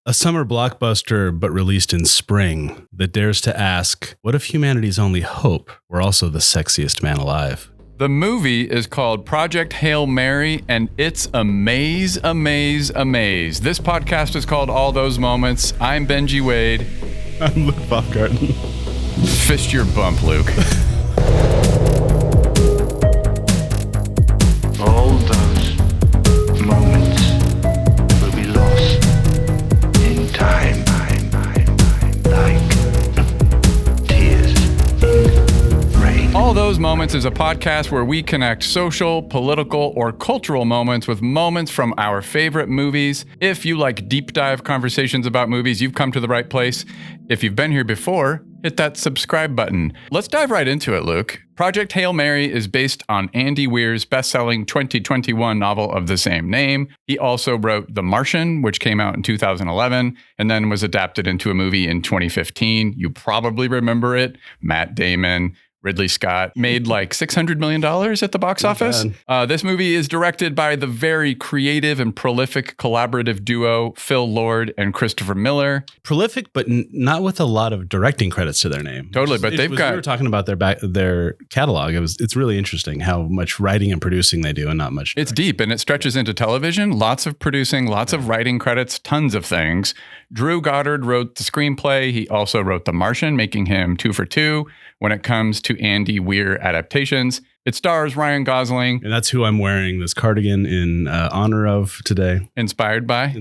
A summer blockbuster, but released in spring, that dares to ask, what if humanity's only hope were also the sexiest man alive? The movie is called Project Hail Mary, and it's amaze. This podcast is called All Those Moments. I'm Benji Wade. I'm Luke Baumgarten. Fist your bump, Luke. All those moments will be lost in time, like tears in rain. All Those Moments is a podcast where we connect social, political, or cultural moments with moments from our favorite movies. If you like deep dive conversations about movies, you've come to the right place. If you've been here before, hit that subscribe button. Let's dive right into it, Luke. Project Hail Mary is based on Andy Weir's best-selling 2021 novel of the same name. He also wrote The Martian, which came out in 2011, and then was adapted into a movie in 2015. You probably remember it. Matt Damon, Ridley Scott, made like $600 million at the box office. This movie is directed by the very creative and prolific collaborative duo, Phil Lord and Christopher Miller. Prolific, but not with a lot of directing credits to their name. Totally, but we were talking about their catalog. It's really interesting how much writing and producing they do and not much. It's deep and it stretches into television. Lots of producing, lots of writing credits, tons of things. Drew Goddard wrote the screenplay. He also wrote The Martian, making him 2 for 2 when it comes to Andy Weir adaptations. It stars Ryan Gosling. And that's who I'm wearing this cardigan in honor of today. Inspired by?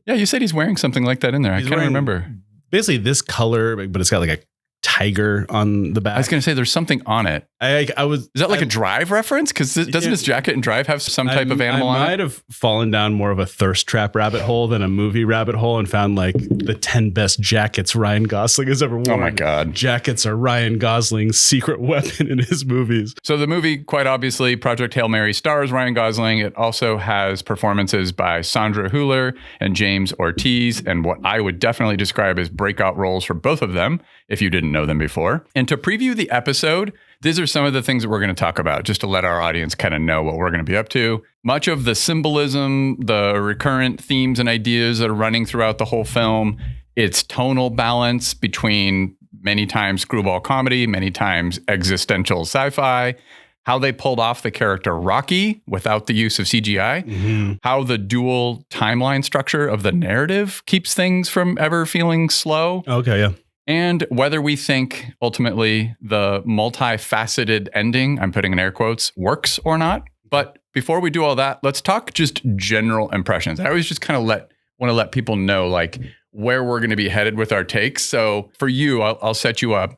Yeah, you said he's wearing something like that in there. I can't remember. Basically this color, but it's got like a tiger on the back. I was going to say there's something on it. Is that like a Drive reference? Because doesn't his jacket in Drive have some type of animal on it? I might have fallen down more of a thirst trap rabbit hole than a movie rabbit hole and found like the 10 best jackets Ryan Gosling has ever worn. Oh my God. Jackets are Ryan Gosling's secret weapon in his movies. So the movie, quite obviously, Project Hail Mary stars Ryan Gosling. It also has performances by Sandra Hüller and James Ortiz, and what I would definitely describe as breakout roles for both of them, if you didn't know them before. And to preview the episode, these are some of the things that we're going to talk about, just to let our audience kind of know what we're going to be up to. Much of the symbolism, the recurrent themes and ideas that are running throughout the whole film, its tonal balance between many times screwball comedy, many times existential sci-fi, how they pulled off the character Rocky without the use of CGI, how the dual timeline structure of the narrative keeps things from ever feeling slow. Okay, yeah. And whether we think ultimately the multifaceted ending, I'm putting in air quotes, works or not. But before we do all that, let's talk just general impressions. I always just kind of want to let people know like where we're going to be headed with our takes. So for you, I'll set you up.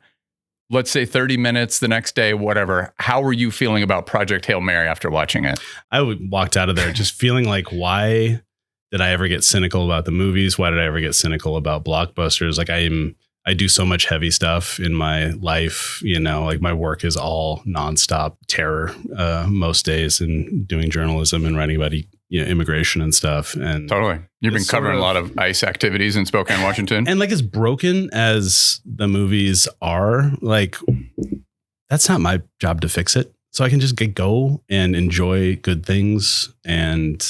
Let's say 30 minutes the next day, whatever. How were you feeling about Project Hail Mary after watching it? I walked out of there just feeling like, why did I ever get cynical about the movies? Why did I ever get cynical about blockbusters? Like I do so much heavy stuff in my life, like my work is all nonstop terror most days, and doing journalism and writing about immigration and stuff. And totally, you've been covering a lot of ICE activities in Spokane, Washington. And like as broken as the movies are, like that's not my job to fix it. So I can just go and enjoy good things and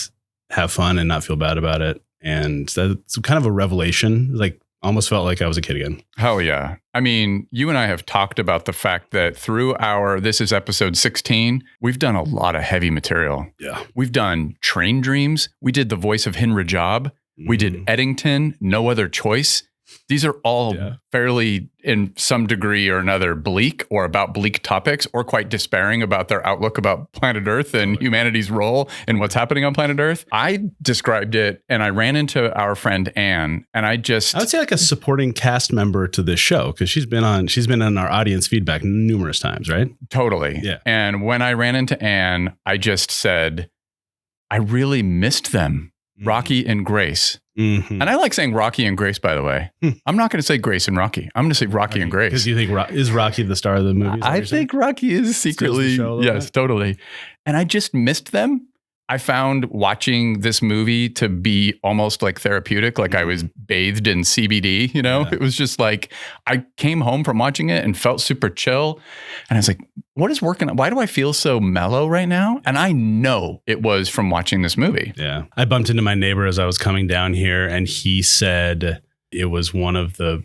have fun and not feel bad about it. And that's kind of a revelation. Like, almost felt like I was a kid again. Hell yeah. I mean, you and I have talked about the fact that through this is episode 16, we've done a lot of heavy material. Yeah. We've done Train Dreams. We did The Voice of Henry Job. We did Eddington, No Other Choice. These are all fairly, in some degree or another, bleak or about bleak topics, or quite despairing about their outlook about planet Earth and humanity's role in what's happening on planet Earth. I described it, and I ran into our friend Anne, and I would say like a supporting cast member to this show, because she's been on our audience feedback numerous times, right? Totally. Yeah. And when I ran into Anne, I just said, I really missed them. Rocky and Grace. And I like saying Rocky and Grace, by the way. I'm not going to say Grace and Rocky. I'm going to say Rocky and Grace. Because you think, is Rocky the star of the movie? I think Rocky is secretly, yes, totally. And I just missed them. I found watching this movie to be almost like therapeutic. Like I was bathed in CBD, you know, It was just like, I came home from watching it and felt super chill. And I was like, what is working? Why do I feel so mellow right now? And I know it was from watching this movie. Yeah. I bumped into my neighbor as I was coming down here, and he said it was one of the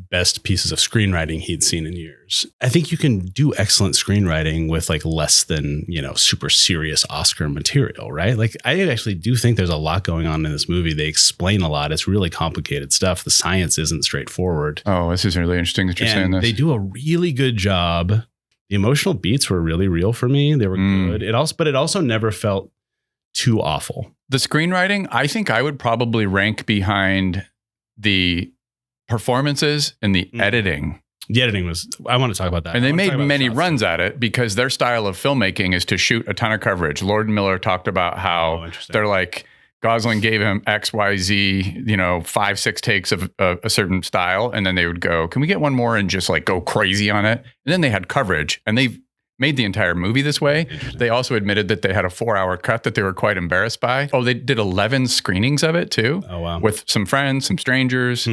best pieces of screenwriting he'd seen in years. I think you can do excellent screenwriting with like less than, super serious Oscar material, right? Like I actually do think there's a lot going on in this movie. They explain a lot. It's really complicated stuff. The science isn't straightforward. Oh, this is really interesting that you're saying this. They do a really good job. The emotional beats were really real for me. They were good. It also never felt too awful. The screenwriting, I think I would probably rank behind the performances and the editing. The editing I want to talk about that. And they made many runs at it because their style of filmmaking is to shoot a ton of coverage. Lord and Miller talked about how they're like, Gosling gave him X, Y, Z, 5, 6 takes of a certain style. And then they would go, can we get one more and just like go crazy on it? And then they had coverage, and they made the entire movie this way. They also admitted that they had a 4-hour cut that they were quite embarrassed by. Oh, they did 11 screenings of it too. Oh, wow. With some friends, some strangers.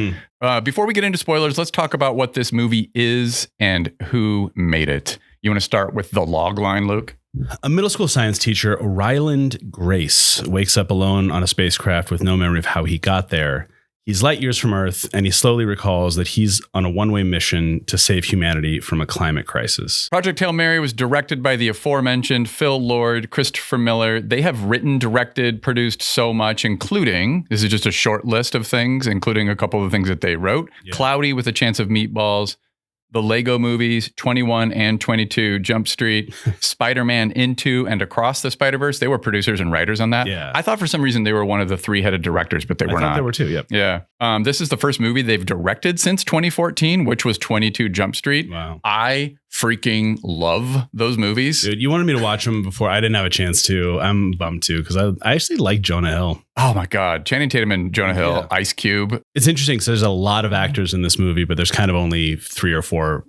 Before we get into spoilers, let's talk about what this movie is and who made it. You want to start with the log line, Luke? A middle school science teacher, Ryland Grace, wakes up alone on a spacecraft with no memory of how he got there. He's light years from Earth, and he slowly recalls that he's on a one-way mission to save humanity from a climate crisis. Project Hail Mary was directed by the aforementioned Phil Lord, Christopher Miller. They have written, directed, produced so much, including, this is just a short list of things, including a couple of things that they wrote. Yeah. Cloudy with a Chance of Meatballs, the Lego movies, 21 and 22, Jump Street, Spider-Man Into and Across the Spider-Verse. They were producers and writers on that. Yeah. I thought for some reason they were one of the 3-headed directors, but they were not. They were too, yep. Yeah. This is the first movie they've directed since 2014, which was 22 Jump Street. Wow. I freaking love those movies. Dude, you wanted me to watch them before. I didn't have a chance to. I'm bummed too, because I actually like Jonah Hill. Oh my God. Channing Tatum and Jonah Hill, Ice Cube. It's interesting because there's a lot of actors in this movie, but there's kind of only 3 or 4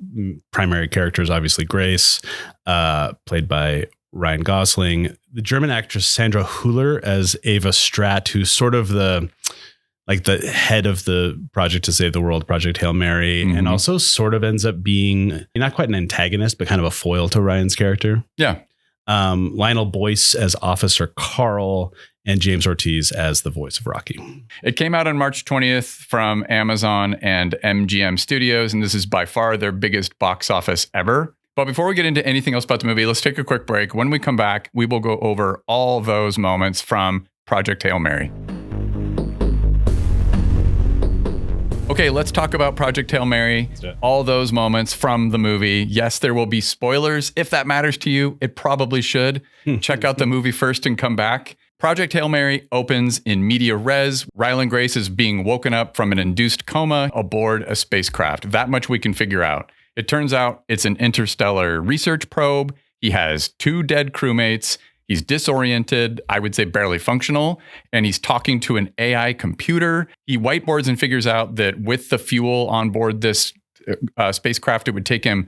primary characters. Obviously, Grace, played by Ryan Gosling. The German actress Sandra Hüller as Ava Stratt, who's sort of the head of the Project to Save the World, Project Hail Mary, and also sort of ends up being not quite an antagonist, but kind of a foil to Ryan's character. Yeah. Lionel Boyce as Officer Carl, and James Ortiz as the voice of Rocky. It came out on March 20th from Amazon and MGM Studios, and this is by far their biggest box office ever. But before we get into anything else about the movie, let's take a quick break. When we come back, we will go over all those moments from Project Hail Mary. Okay, let's talk about Project Hail Mary, all those moments from the movie. Yes, there will be spoilers. If that matters to you, it probably should. Check out the movie first and come back. Project Hail Mary opens in media res. Ryland Grace is being woken up from an induced coma aboard a spacecraft. That much we can figure out. It turns out it's an interstellar research probe. He has 2 dead crewmates. He's disoriented, I would say barely functional, and he's talking to an AI computer. He whiteboards and figures out that with the fuel on board this spacecraft, it would take him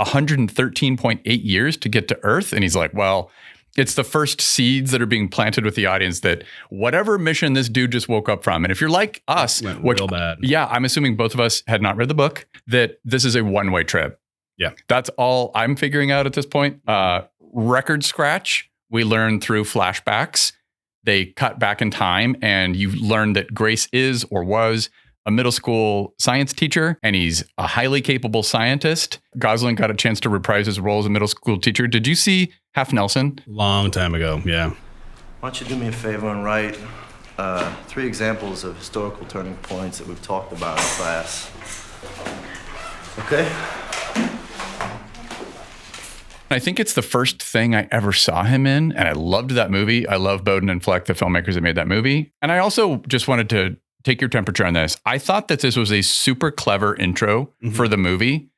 113.8 years to get to Earth. And he's like, well, it's the first seeds that are being planted with the audience that whatever mission this dude just woke up from. And if you're like us, which, real bad. Yeah, I'm assuming both of us had not read the book, that this is a one-way trip. Yeah. That's all I'm figuring out at this point. Record scratch, we learn through flashbacks. They cut back in time and you learn that Grace is or was a middle school science teacher, and he's a highly capable scientist. Gosling got a chance to reprise his role as a middle school teacher. Did you see Half Nelson? Long time ago, yeah. Why don't you do me a favor and write 3 examples of historical turning points that we've talked about in class. Okay? I think it's the first thing I ever saw him in, and I loved that movie. I love Bowden and Fleck, the filmmakers that made that movie. And I also just wanted to take your temperature on this. I thought that this was a super clever intro for the movie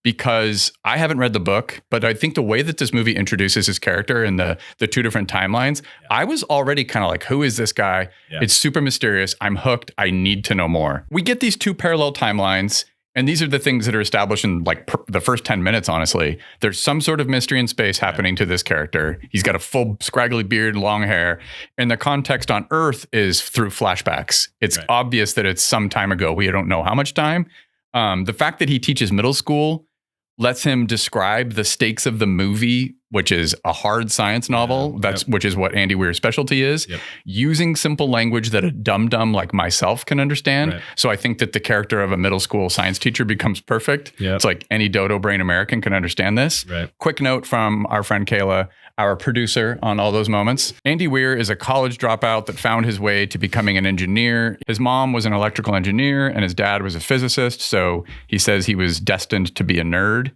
because I haven't read the book, but I think the way that this movie introduces his character and the 2 different timelines, I was already kind of like, who is this guy? Yeah. It's super mysterious. I'm hooked. I need to know more. We get these 2 parallel timelines, And these are the things that are established in like the first 10 minutes, honestly. There's some sort of mystery in space happening to this character. He's got a full scraggly beard, long hair. And the context on Earth is through flashbacks. It's obvious that it's some time ago. We don't know how much time. The fact that he teaches middle school lets him describe the stakes of the movie, which is a hard science novel. Which is what Andy Weir's specialty is, using simple language that a dum-dum like myself can understand. Right. So I think that the character of a middle school science teacher becomes perfect. It's like any dodo brain American can understand this. Right. Quick note from our friend Kayla, our producer on all those moments. Andy Weir is a college dropout that found his way to becoming an engineer. His mom was an electrical engineer and his dad was a physicist. So he says he was destined to be a nerd.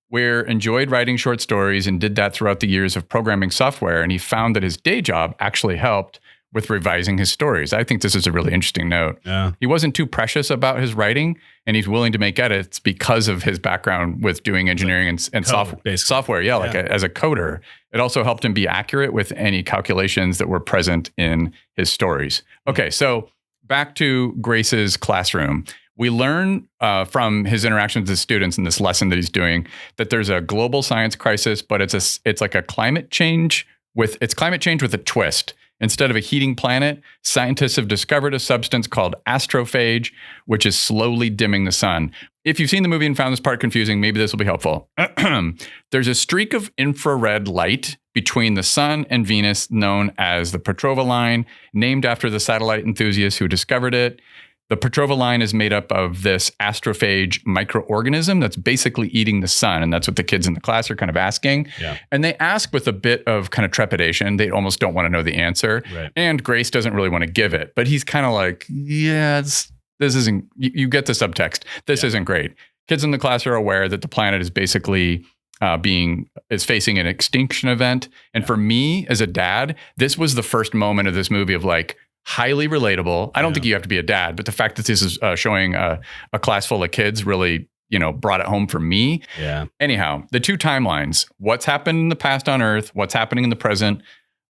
Weir enjoyed writing short stories and did that throughout the years of programming software. And he found that his day job actually helped with revising his stories. I think this is a really interesting note. He wasn't too precious about his writing, and he's willing to make edits because of his background with doing engineering and software. Like as a coder. It also helped him be accurate with any calculations that were present in his stories. Okay, so back to Grace's classroom. We learn from his interactions with students in this lesson that he's doing that there's a global science crisis, but it's like a climate change with a twist. Instead of a heating planet, scientists have discovered a substance called astrophage, which is slowly dimming the sun. If you've seen the movie and found this part confusing, maybe this will be helpful. There's a streak of infrared light between the sun and Venus known as the Petrova line, named after the satellite enthusiast who discovered it. The Petrova line is made up of this astrophage microorganism that's basically eating the sun. And that's what the kids in the class are kind of asking. And they ask with a bit of kind of trepidation. They almost don't want to know the answer. And Grace doesn't really want to give it. But he's kind of like, this isn't, you get the subtext. This isn't great. Kids in the class are aware that the planet is basically facing an extinction event. And for me as a dad, this was the first moment of this movie of like, highly relatable. I don't think you have to be a dad, but the fact that this is showing a class full of kids really, brought it home for me. Anyhow, the two timelines, what's happened in the past on Earth, what's happening in the present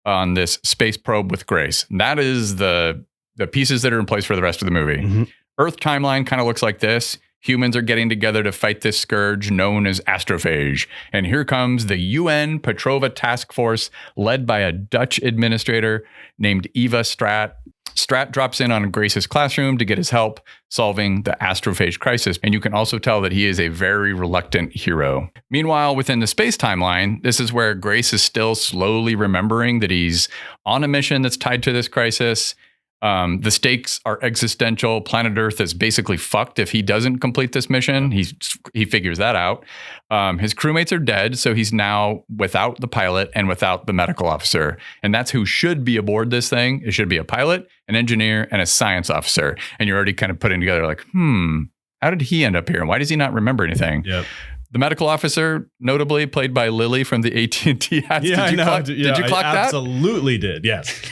on this space probe with Grace. That is the pieces that are in place for the rest of the movie. Earth timeline kind of looks like this. Humans are getting together to fight this scourge known as astrophage. And here comes the UN Petrova Task Force led by a Dutch administrator named Eva Strat. Strat drops in on Grace's classroom to get his help solving the astrophage crisis. And you can also tell that he is a very reluctant hero. Meanwhile, within the space timeline, this is where Grace is still slowly remembering that he's on a mission that's tied to this crisis. The stakes are existential. Planet Earth is basically fucked if he doesn't complete this mission. He figures that out. His crewmates are dead, so he's now without the pilot and without the medical officer. And that's who should be aboard this thing. It should be a pilot, an engineer, and a science officer. And you're already kind of putting together like, how did he end up here? And why does he not remember anything? The medical officer, notably played by Lily from the AT&T ads. Did you clock that? Absolutely did, yes.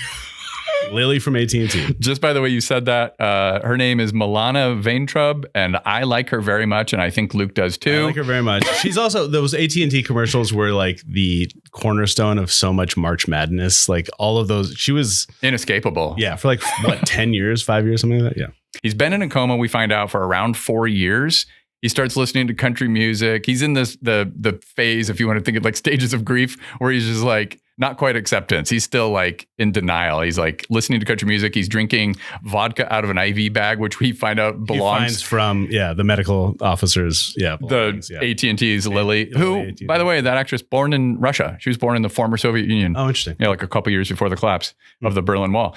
Lily from AT&T. Just by the way you said that, her name is Milana Vaintrub, and I like her very much, and I think Luke does too. I like her very much. She's also, those AT&T commercials were like the cornerstone of so much March Madness. Like all of those, she was inescapable. Yeah, for like, 10 years, 5 years, something like that? Yeah. He's been in a coma, we find out, for around 4 years. He starts listening to country music. He's in the phase, if you want to think of like stages of grief, where he's just like, not quite acceptance. He's still like in denial. He's like listening to country music. He's drinking vodka out of an IV bag, which we find out belongs. He finds from, the medical officers. The AT&T's Lily, who, AT&T. By the way, that actress born in Russia. She was born in the former Soviet Union. Oh, interesting. Yeah, like a couple years before the collapse of the Berlin Wall.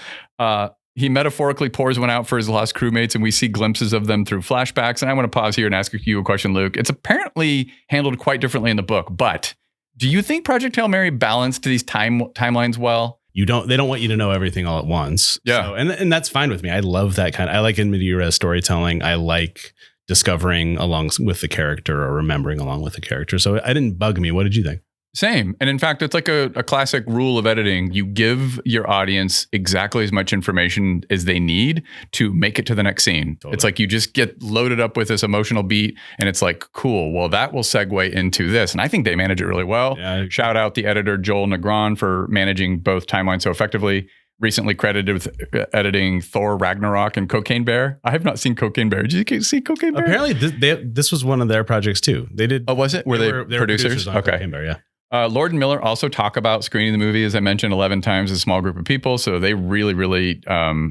He metaphorically pours one out for his lost crewmates, and we see glimpses of them through flashbacks. And I want to pause here and ask you a question, Luke. It's apparently handled quite differently in the book, but do you think Project Hail Mary balanced these timelines well? They don't want you to know everything all at once. Yeah. So, and that's fine with me. I love that I like in medieval storytelling. I like discovering along with the character or remembering along with the character. So it didn't bug me. What did you think? Same. And in fact, it's like a classic rule of editing. You give your audience exactly as much information as they need to make it to the next scene. Totally. It's like you just get loaded up with this emotional beat and it's like, cool, well, that will segue into this. And I think they manage it really well. Yeah. Shout out the editor, Joel Negron, for managing both timelines so effectively. recently credited with editing Thor Ragnarok and Cocaine Bear. I have not seen Cocaine Bear. Did you see Cocaine Bear? Apparently, this was one of their projects too. They did. Oh, was it? Were they producers? On okay. Cocaine Bear, yeah. Lord and Miller also talk about screening the movie, as I mentioned, 11 times, a small group of people. So they really, really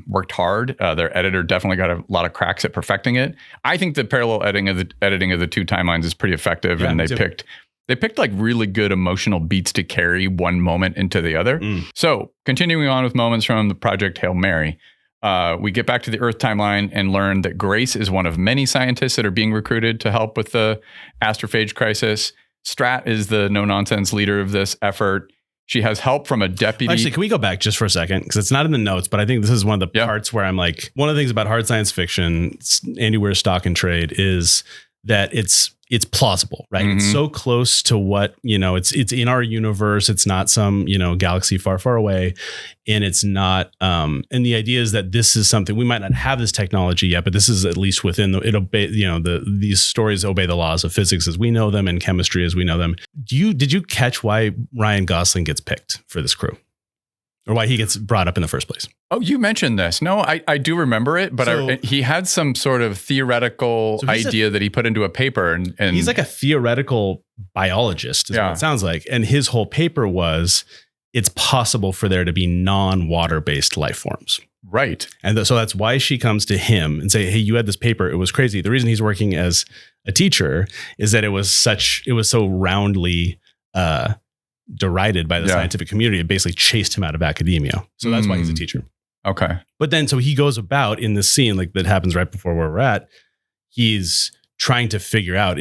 worked hard. Their editor definitely got a lot of cracks at perfecting it. I think the parallel editing of the two timelines is pretty effective. Yeah, and they picked like really good emotional beats to carry one moment into the other. So continuing on with moments from the Project Hail Mary, we get back to the Earth timeline and learn that Grace is one of many scientists that are being recruited to help with the astrophage crisis. Strat is the no-nonsense leader of this effort. She has help from a deputy. Actually, can we go back just for a second? Because it's not in the notes, but I think this is one of the parts where I'm like, one of the things about hard science fiction, Andy Weir's stock and trade, is that it's plausible, right? It's so close to what, it's in our universe. It's not some, galaxy far, far away. And it's not, and the idea is that this is something, we might not have this technology yet, but this is at least within these stories obey the laws of physics as we know them and chemistry as we know them. Did you catch why Ryan Gosling gets picked for this crew? Or why he gets brought up in the first place? Oh, you mentioned this. No, I do remember it, but he had some sort of theoretical idea that he put into a paper. And he's like a theoretical biologist, is what it sounds like. And his whole paper was, it's possible for there to be non-water-based life forms. Right. And so that's why she comes to him and say, hey, you had this paper. It was crazy. The reason he's working as a teacher is that it was so roundly derided by the scientific community. It basically chased him out of academia. So that's why he's a teacher. Okay. But then, so he goes about in this scene, like that happens right before where we're at. He's trying to figure out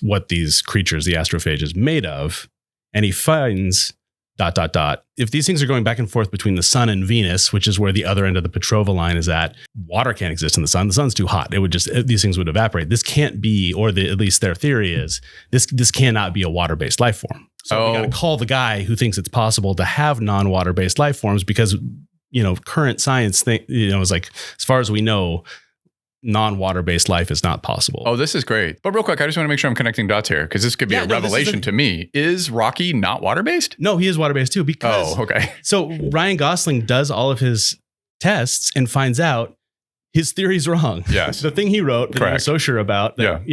what these creatures, the astrophage, is made of. And he finds ... If these things are going back and forth between the sun and Venus, which is where the other end of the Petrova line is at, water can't exist in the sun. The sun's too hot. These things would evaporate. This can't be, at least their theory is, this cannot be a water-based life form. So we got to call the guy who thinks it's possible to have non-water-based life forms because, current science is like, as far as we know, non-water-based life is not possible. Oh, this is great. But real quick, I just want to make sure I'm connecting dots here because this could be a revelation to me. Is Rocky not water-based? No, he is water-based too because... Oh, okay. So Ryan Gosling does all of his tests and finds out his theory's wrong. Yes. The thing he wrote that he was so sure about, that,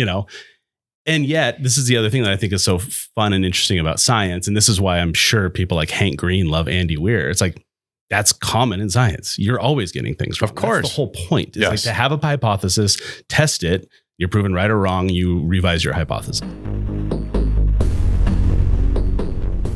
and yet this is the other thing that I think is so fun and interesting about science. And this is why I'm sure people like Hank Green love Andy Weir. It's like, that's common in science. You're always getting things wrong. Of course. That's the whole point. It's like to have a hypothesis, test it, you're proven right or wrong, you revise your hypothesis.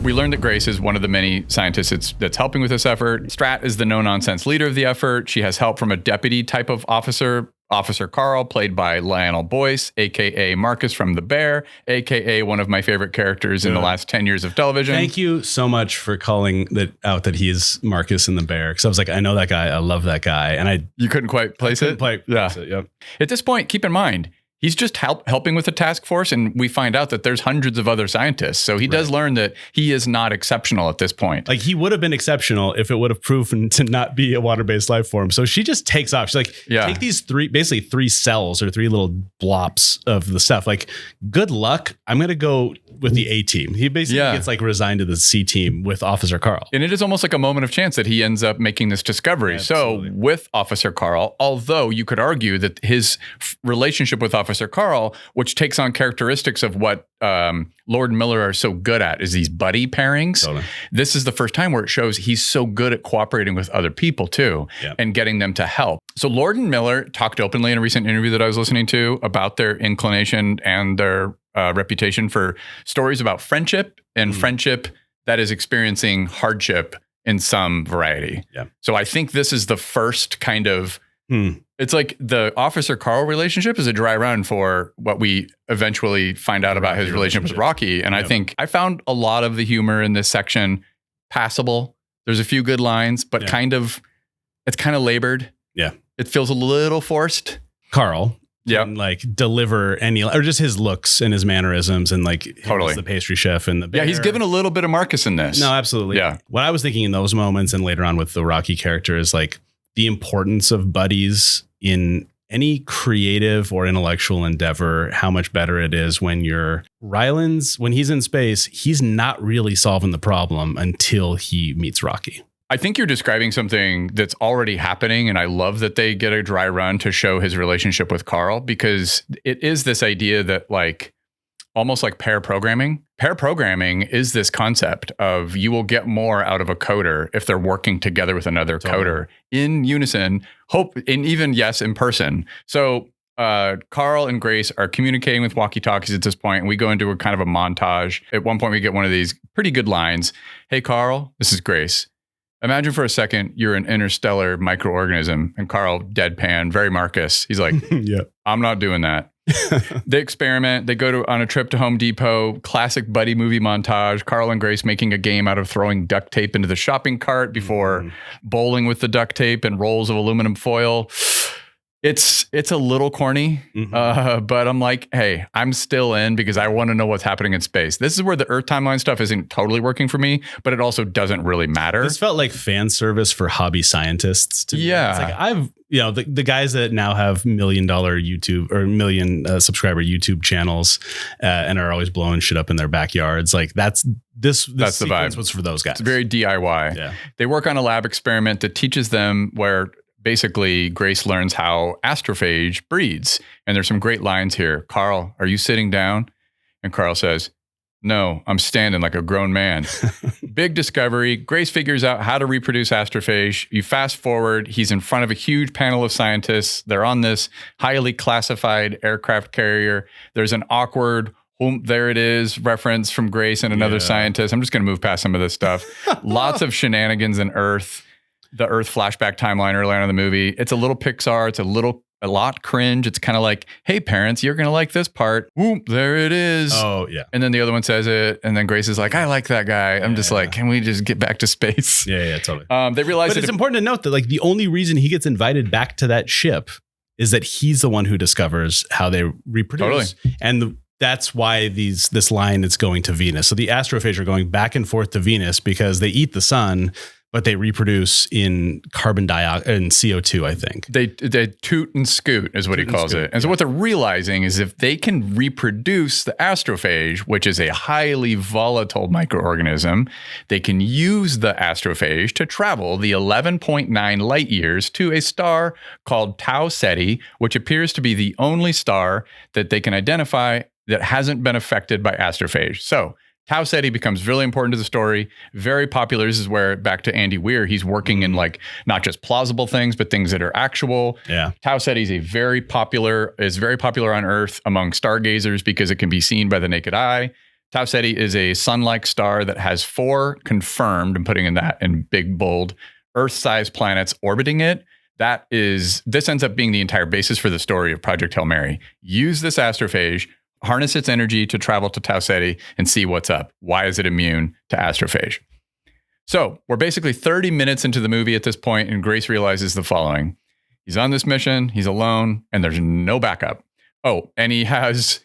We learned that Grace is one of the many scientists that's helping with this effort. Strat is the no-nonsense leader of the effort. She has help from a deputy type of officer, Officer Carl, played by Lionel Boyce, a.k.a. Marcus from The Bear, a.k.a. one of my favorite characters in the last 10 years of television. Thank you so much for calling that he is Marcus in The Bear. Because I was like, I know that guy. I love that guy. And you couldn't quite place it? Place it, yep. At this point, keep in mind, he's just helping with the task force, and we find out that there's hundreds of other scientists. So he does learn that he is not exceptional at this point. Like he would have been exceptional if it would have proven to not be a water-based life form. So she just takes off. She's like, take these three cells or three little blops of the stuff. Like, good luck. I'm going to go with the A team. He basically gets like resigned to the C team with Officer Carl. And it is almost like a moment of chance that he ends up making this discovery. Absolutely. So with Officer Carl, although you could argue that his relationship with Officer Carl, which takes on characteristics of what Lord and Miller are so good at, is these buddy pairings. Totally. This is the first time where it shows he's so good at cooperating with other people too, and getting them to help. So Lord and Miller talked openly in a recent interview that I was listening to about their inclination and their reputation for stories about friendship and friendship that is experiencing hardship in some variety. Yeah. So I think this is the first kind of it's like the Officer Carl relationship is a dry run for what we eventually find out about his relationship with Rocky. And I think I found a lot of the humor in this section passable. There's a few good lines, but it's kind of labored. Yeah. It feels a little forced. Carl. Yeah. Like deliver any, or just his looks and his mannerisms and like the pastry chef and the bear. Yeah. He's given a little bit of Marcus in this. No, absolutely. Yeah. What I was thinking in those moments and later on with the Rocky character is like, the importance of buddies in any creative or intellectual endeavor, how much better it is when Ryland's, when he's in space, he's not really solving the problem until he meets Rocky. I think you're describing something that's already happening. And I love that they get a dry run to show his relationship with Carl, because it is this idea that like almost like pair programming. Pair programming is this concept of you will get more out of a coder if they're working together with another coder in unison, and even, yes, in person. So Carl and Grace are communicating with walkie-talkies at this point, and we go into a kind of a montage. At one point, we get one of these pretty good lines. Hey, Carl, this is Grace. Imagine for a second you're an interstellar microorganism. And Carl, deadpan, very Marcus. He's like, yeah, I'm not doing that. They experiment. They go on a trip to Home Depot. Classic buddy movie montage. Carl and Grace making a game out of throwing duct tape into the shopping cart before bowling with the duct tape and rolls of aluminum foil. It's a little corny, but I'm like, hey, I'm still in because I want to know what's happening in space. This is where the Earth timeline stuff isn't totally working for me, but it also doesn't really matter. This felt like fan service for hobby scientists to me. Yeah. It's like the guys that now have $1 million YouTube or million subscriber YouTube channels and are always blowing shit up in their backyards. Like that's the vibe. Was for those guys. It's very DIY. Yeah. They work on a lab experiment that teaches them where basically Grace learns how Astrophage breeds. And there's some great lines here. Carl, are you sitting down? And Carl says, no, I'm standing like a grown man. Big discovery. Grace figures out how to reproduce Astrophage. You fast forward. He's in front of a huge panel of scientists. They're on this highly classified aircraft carrier. There's an awkward there it is reference from Grace and another scientist. I'm just going to move past some of this stuff. Lots of shenanigans in Earth. The Earth flashback timeline earlier on in the movie. It's a little Pixar. It's a lot cringe. It's kind of like, hey, parents, you're going to like this part. Whoop, there it is. Oh, yeah. And then the other one says it. And then Grace is like, I like that guy. I'm just like, can we just get back to space? Yeah, totally. They realize but it's important to note that like the only reason he gets invited back to that ship is that he's the one who discovers how they reproduce. Totally. And that's why this line is going to Venus. So the Astrophage are going back and forth to Venus because they eat the sun, but they reproduce in carbon dioxide and CO2, I think. They toot and scoot is what he calls it. And so what they're realizing is if they can reproduce the astrophage, which is a highly volatile microorganism, they can use the astrophage to travel the 11.9 light years to a star called Tau Ceti, which appears to be the only star that they can identify that hasn't been affected by astrophage. So Tau Ceti becomes really important to the story, very popular. This is where, back to Andy Weir, he's working in like not just plausible things, but things that are actual. Yeah. Tau Ceti is very popular on Earth among stargazers because it can be seen by the naked eye. Tau Ceti is a sun-like star that has 4 confirmed, I'm putting in that in big, bold, Earth-sized planets orbiting it. This ends up being the entire basis for the story of Project Hail Mary. Use this astrophage, harness its energy to travel to Tau Ceti and see what's up. Why is it immune to astrophage? So we're basically 30 minutes into the movie at this point, and Grace realizes the following. He's on this mission, he's alone, and there's no backup. Oh, and he has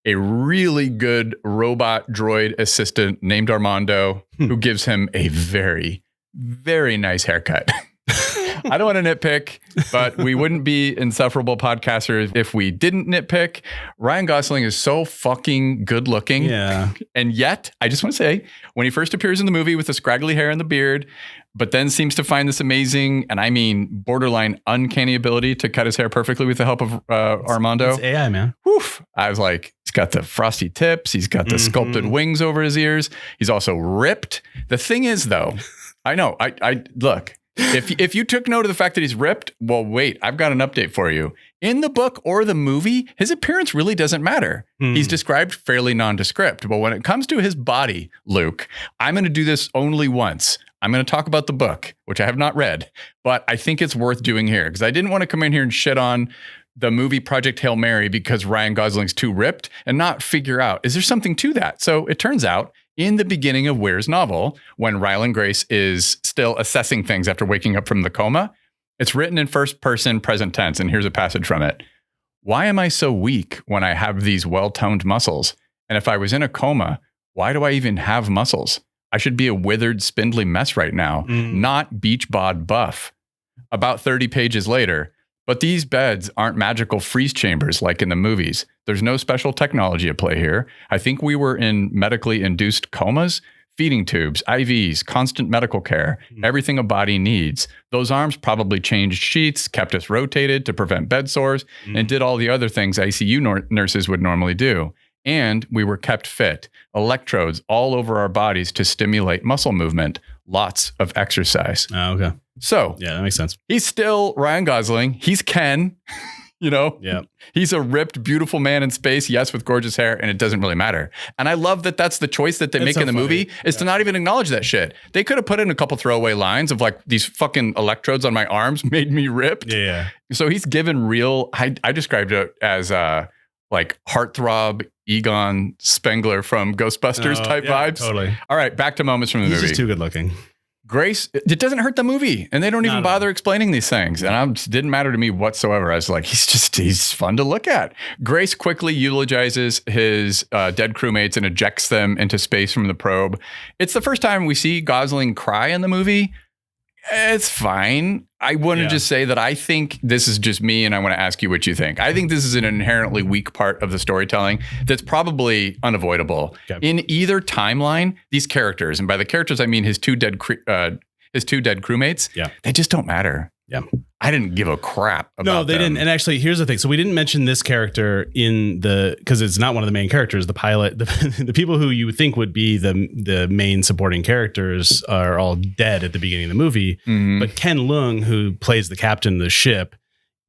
a really good robot droid assistant named Armando who gives him a very, very nice haircut. I don't want to nitpick, but we wouldn't be insufferable podcasters if we didn't nitpick. Ryan Gosling is so fucking good looking. Yeah. And yet, I just want to say, when he first appears in the movie with the scraggly hair and the beard, but then seems to find this amazing, and I mean borderline uncanny ability to cut his hair perfectly with the help of Armando. It's AI, man. Woof. I was like, he's got the frosty tips. He's got the sculpted wings over his ears. He's also ripped. The thing is, though, I know, I look. If you took note of the fact that he's ripped, well, wait, I've got an update for you. In the book or the movie, his appearance really doesn't matter. He's described fairly nondescript. But when it comes to his body, Luke, I'm going to do this only once. I'm going to talk about the book, which I have not read, but I think it's worth doing here because I didn't want to come in here and shit on the movie Project Hail Mary because Ryan Gosling's too ripped and not figure out, is there something to that? So it turns out, in the beginning of Weir's novel, when Ryland Grace is still assessing things after waking up from the coma, it's written in first person present tense. And here's a passage from it. Why am I so weak when I have these well-toned muscles? And if I was in a coma, why do I even have muscles? I should be a withered, spindly mess right now, not beach bod buff. About 30 pages later, but these beds aren't magical freeze chambers like in the movies. There's no special technology at play here. I think we were in medically induced comas. feeding tubes, IVs, constant medical care, everything a body needs. Those arms probably changed sheets, kept us rotated to prevent bed sores, and did all the other things ICU nurses would normally do. And we were kept fit, electrodes all over our bodies to stimulate muscle movement, lots of exercise. Oh, okay. So Yeah, that makes sense. he's still Ryan Gosling. He's Ken. Yeah. He's a ripped, beautiful man in space, yes, with gorgeous hair, and it doesn't really matter. And I love that that's the choice that they It's make so in the movie, funny. is to not even acknowledge that shit. They could have put in a couple throwaway lines of like, these fucking electrodes on my arms made me ripped. Yeah. So he's given real, I described it as like heartthrob Egon Spengler from Ghostbusters type vibes. Totally. All right, back to moments from the He's movie. just too good looking. Grace, it doesn't hurt the movie, and they don't even Not at bother explaining these things. And it didn't matter to me whatsoever. I was like, he's fun to look at. Grace quickly eulogizes his dead crewmates and ejects them into space from the probe. It's the first time we see Gosling cry in the movie. It's fine. I want to just say that I think this is just me, and I want to ask you what you think. I think this is an inherently weak part of the storytelling that's probably unavoidable. Okay. In either timeline, these characters, and by the characters I mean his two dead crewmates, they just don't matter. Yeah. I didn't give a crap about No, they them. didn't. And actually, here's the thing. So we didn't mention this character because it's not one of the main characters. The pilot, the people who you would think would be the main supporting characters are all dead at the beginning of the movie. Mhm. But Ken Leung, who plays the captain of the ship,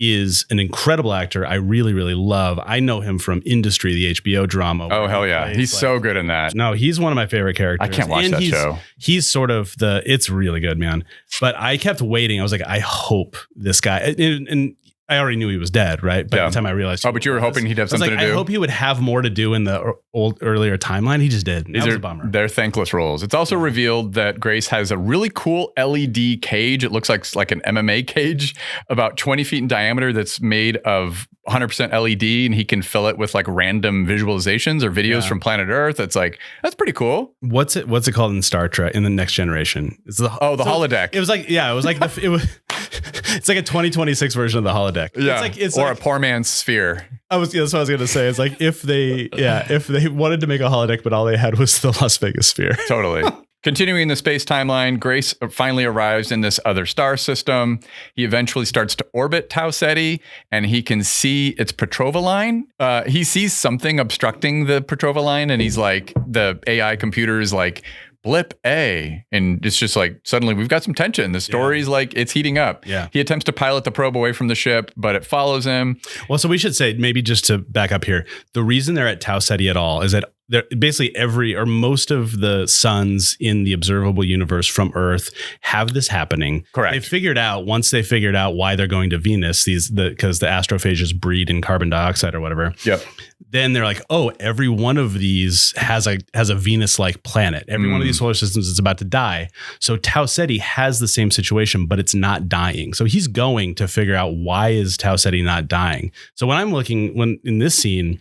is an incredible actor. I really, really love. I know him from Industry, the HBO drama. Oh, where hell he yeah. plays, He's like- so good in that. No, he's one of my favorite characters. I can't watch that show. He's sort of it's really good, man. But I kept waiting. I was like, I hope this guy, and I already knew he was dead, right? By the time I realized. Oh, but you were hoping he'd have something to do? I hope he would have more to do in the earlier timeline. He just did. That was a bummer. They're thankless roles. It's also revealed that Grace has a really cool LED cage. It looks like an MMA cage about 20 feet in diameter that's made of 100% LED, and he can fill it with like random visualizations or videos from planet Earth. It's like, that's pretty cool. What's it called in Star Trek in the Next Generation? It's the holodeck. It was like it's like a 2026 version of the holodeck. Yeah. It's or like a poor man's sphere. that's what I was gonna say. It's like if they wanted to make a holodeck, but all they had was the Las Vegas sphere. Totally. Continuing the space timeline, Grace finally arrives in this other star system. He eventually starts to orbit Tau Ceti, and he can see its Petrova line. He sees something obstructing the Petrova line, and he's like, the AI computer is like, blip A. And it's just like, suddenly we've got some tension. The story's like, it's heating up. Yeah. He attempts to pilot the probe away from the ship, but it follows him. Well, so we should say, maybe just to back up here, the reason they're at Tau Ceti at all is that they're basically most of the suns in the observable universe from Earth have this happening. Correct. Once they figured out why they're going to Venus, because the astrophages breed in carbon dioxide or whatever. Yep. Then they're like, oh, every one of these has a Venus-like planet. Every one of these solar systems is about to die. So Tau Ceti has the same situation, but it's not dying. So he's going to figure out, why is Tau Ceti not dying? So when in this scene,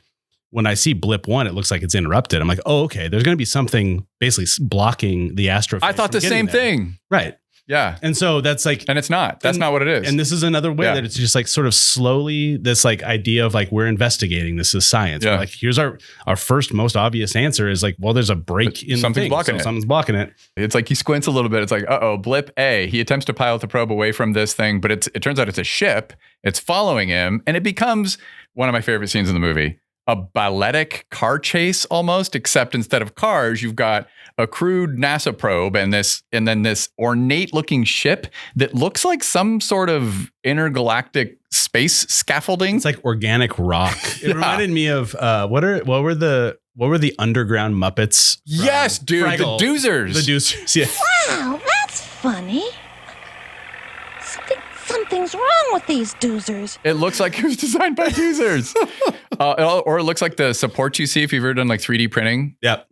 when I see blip 1, it looks like it's interrupted. I'm like, oh, okay, there's going to be something basically blocking the astrophage. I thought the same thing. Right. Yeah. And so that's like, And it's not. That's not what it is. and this is another way that it's just like sort of slowly this like idea of like, we're investigating, this is science. Yeah. Like, here's our first most obvious answer is like, well, there's a break in Something's the thing, blocking so it. something's blocking it. It's like he squints a little bit. It's like, blip A. He attempts to pilot the probe away from this thing, but it turns out it's a ship. It's following him, and it becomes one of my favorite scenes in the movie. A balletic car chase almost, except instead of cars, you've got a crude NASA probe and then this ornate looking ship that looks like some sort of intergalactic space scaffolding. It's like organic rock. It reminded me of what were the underground Muppets? Yes, dude, Fraggle. the Doozers. The Doozers, yeah. Wow, that's funny. Something's wrong with these doozers. It looks like it was designed by Doozers. Or it looks like the supports you see if you've ever done like 3D printing. Yep.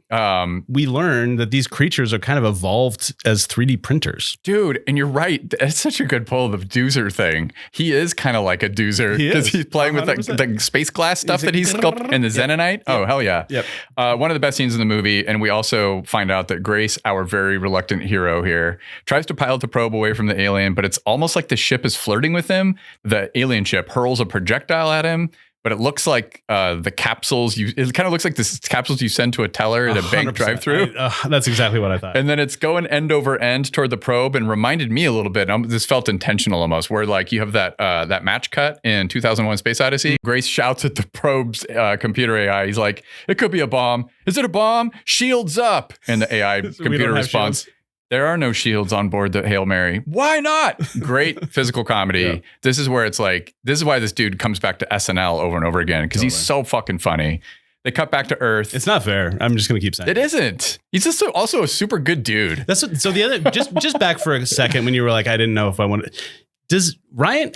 We learned that these creatures are kind of evolved as 3D printers. Dude, and you're right. It's such a good pull, the Doozer thing. He is kind of like a Doozer He because is. he's playing with the space glass stuff that he's sculpted and the Xenonite. Oh, hell yeah. Yep. One of the best scenes in the movie. And we also find out that Grace, our very reluctant hero here, tries to pilot the probe away from the alien, but it's almost like the ship is flirting with him. The alien ship hurls a projectile at him, but it looks like the capsules it kind of looks like the capsules you send to a teller at a bank 100%. drive-through. That's exactly what I thought. And then it's going end over end toward the probe, and reminded me a little bit. This felt intentional almost, where like you have that match cut in 2001: Space Odyssey. Grace shouts at the probe's computer AI. He's like, "It could be a bomb. Is it a bomb? Shields up!" And the AI computer responds, "There are no shields on board the Hail Mary." Why not? Great physical comedy. Yeah. This is where it's like, this is why this dude comes back to SNL over and over again, because he's so fucking funny. They cut back to Earth. It's not fair. I'm just going to keep saying it isn't. He's just also a super good dude. That's what, so the other, just back for a second when you were like, I didn't know if I wanted.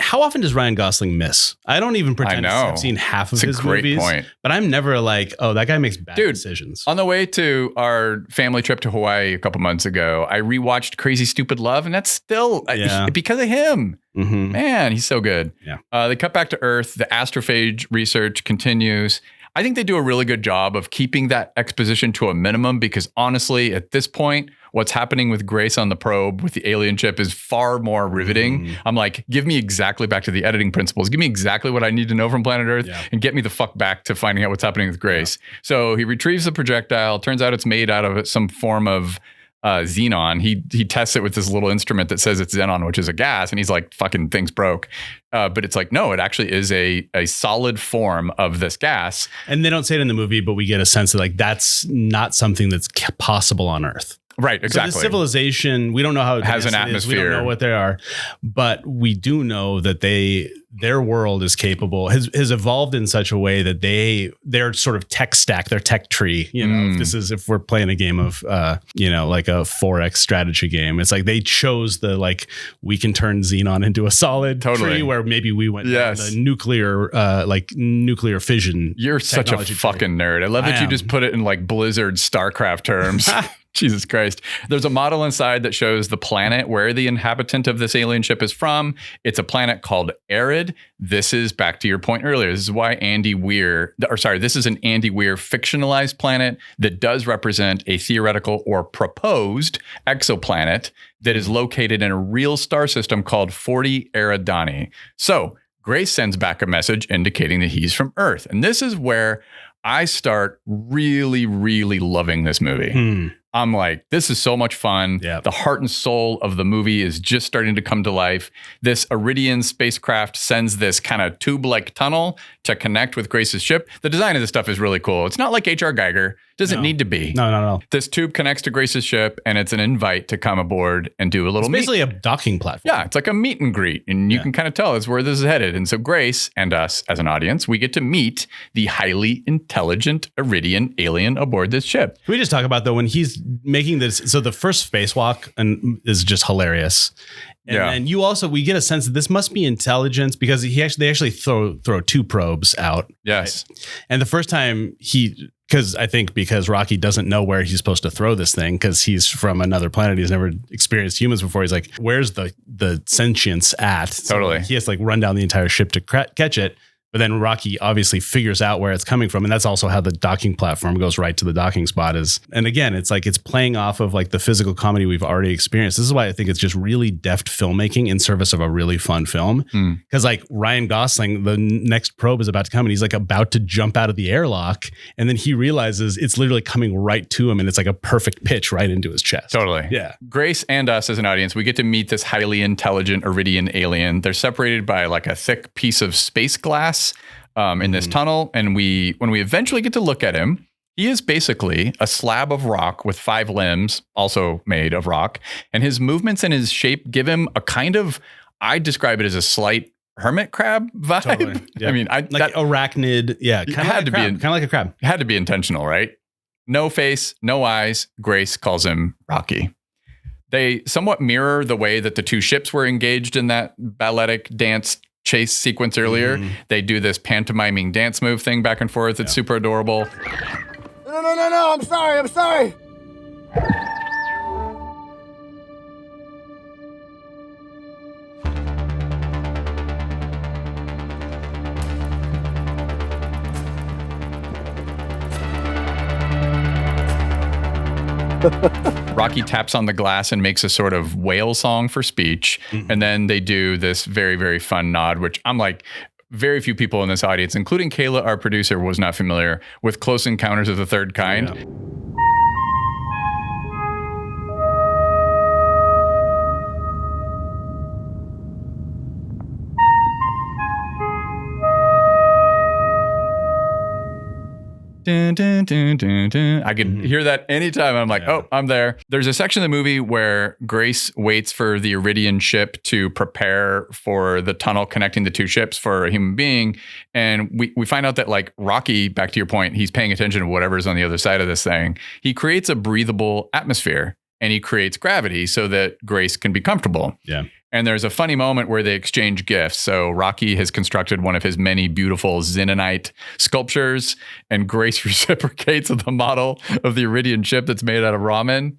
How often does Ryan Gosling miss? I don't even pretend I've seen half of his movies. Point. But I'm never like, oh, that guy makes bad decisions. On the way to our family trip to Hawaii a couple months ago, I rewatched Crazy Stupid Love, and that's still because of him. Mm-hmm. Man, he's so good. Yeah. They cut back to Earth. The astrophage research continues. I think they do a really good job of keeping that exposition to a minimum, because honestly, at this point, what's happening with Grace on the probe with the alien chip is far more riveting. I'm like, give me exactly back to the editing principles. Give me exactly what I need to know from planet Earth and get me the fuck back to finding out what's happening with Grace. Yeah. So he retrieves the projectile. Turns out it's made out of some form of xenon. He tests it with this little instrument that says it's xenon, which is a gas, and he's like, fucking things broke. But it's like, no, it actually is a solid form of this gas. And they don't say it in the movie, but we get a sense that like that's not something that's possible on Earth. Right, exactly. So the civilization, we don't know how it has an atmosphere. We don't know what they are, but we do know that their world is capable, has evolved in such a way that their sort of tech stack, their tech tree, if we're playing a game of, like a 4X strategy game, it's like they chose we can turn xenon into a solid tree, where maybe we went down the nuclear fission. You're such a fucking nerd. I love that you just put it in like Blizzard StarCraft terms. Jesus Christ. There's a model inside that shows the planet where the inhabitant of this alien ship is from. It's a planet called Arid. This is back to your point earlier. This is why this is an Andy Weir fictionalized planet that does represent a theoretical or proposed exoplanet that is located in a real star system called 40 Eridani. So Grace sends back a message indicating that he's from Earth. And this is where I start really, really loving this movie. I'm like, this is so much fun. Yeah. The heart and soul of the movie is just starting to come to life. This Iridian spacecraft sends this kind of tube-like tunnel to connect with Grace's ship. The design of this stuff is really cool. It's not like H.R. Geiger. Doesn't need to be. No. This tube connects to Grace's ship, and it's an invite to come aboard and do a little basically a docking platform. Yeah, it's like a meet and greet, and you can kind of tell it's where this is headed. And so Grace and us as an audience, we get to meet the highly intelligent Iridian alien aboard this ship. Can we just talk about, though, when he's making this, so the first spacewalk is just hilarious. And then we get a sense that this must be intelligence, because they actually throw two probes out. Yes. Right? And the first time because Rocky doesn't know where he's supposed to throw this thing, because he's from another planet. He's never experienced humans before. He's like, where's the sentience at? Totally. So he has to run down the entire ship to catch it. But then Rocky obviously figures out where it's coming from. And that's also how the docking platform goes right to the docking spot and again, it's like it's playing off of like the physical comedy we've already experienced. This is why I think it's just really deft filmmaking in service of a really fun film. Because like Ryan Gosling, the next probe is about to come, and he's like about to jump out of the airlock. And then he realizes it's literally coming right to him. And it's like a perfect pitch right into his chest. Totally. Yeah. Grace and us as an audience, we get to meet this highly intelligent Iridian alien. They're separated by like a thick piece of space glass in this tunnel. And when we eventually get to look at him, he is basically a slab of rock with 5 limbs, also made of rock. And his movements and his shape give him a kind of, I describe it as a slight hermit crab vibe. Totally. Yeah. I mean, arachnid. Yeah. Kind of like a crab. It had to be intentional, right? No face, no eyes. Grace calls him Rocky. They somewhat mirror the way that the two ships were engaged in that balletic dance chase sequence earlier. They do this pantomiming dance move thing back and forth. It's super adorable. No, I'm sorry. Rocky taps on the glass and makes a sort of whale song for speech. And then they do this very, very fun nod, which I'm like, very few people in this audience, including Kayla, our producer, was not familiar with Close Encounters of the Third Kind. Yeah. Dun, dun, dun, dun, dun. I could hear that anytime. I'm like, oh, I'm there. There's a section of the movie where Grace waits for the Iridian ship to prepare for the tunnel connecting the two ships for a human being. And we find out that, like, Rocky, back to your point, he's paying attention to whatever's on the other side of this thing. He creates a breathable atmosphere and he creates gravity so that Grace can be comfortable. Yeah. And there's a funny moment where they exchange gifts. So Rocky has constructed one of his many beautiful Xenonite sculptures, and Grace reciprocates with the model of the Iridian ship that's made out of ramen.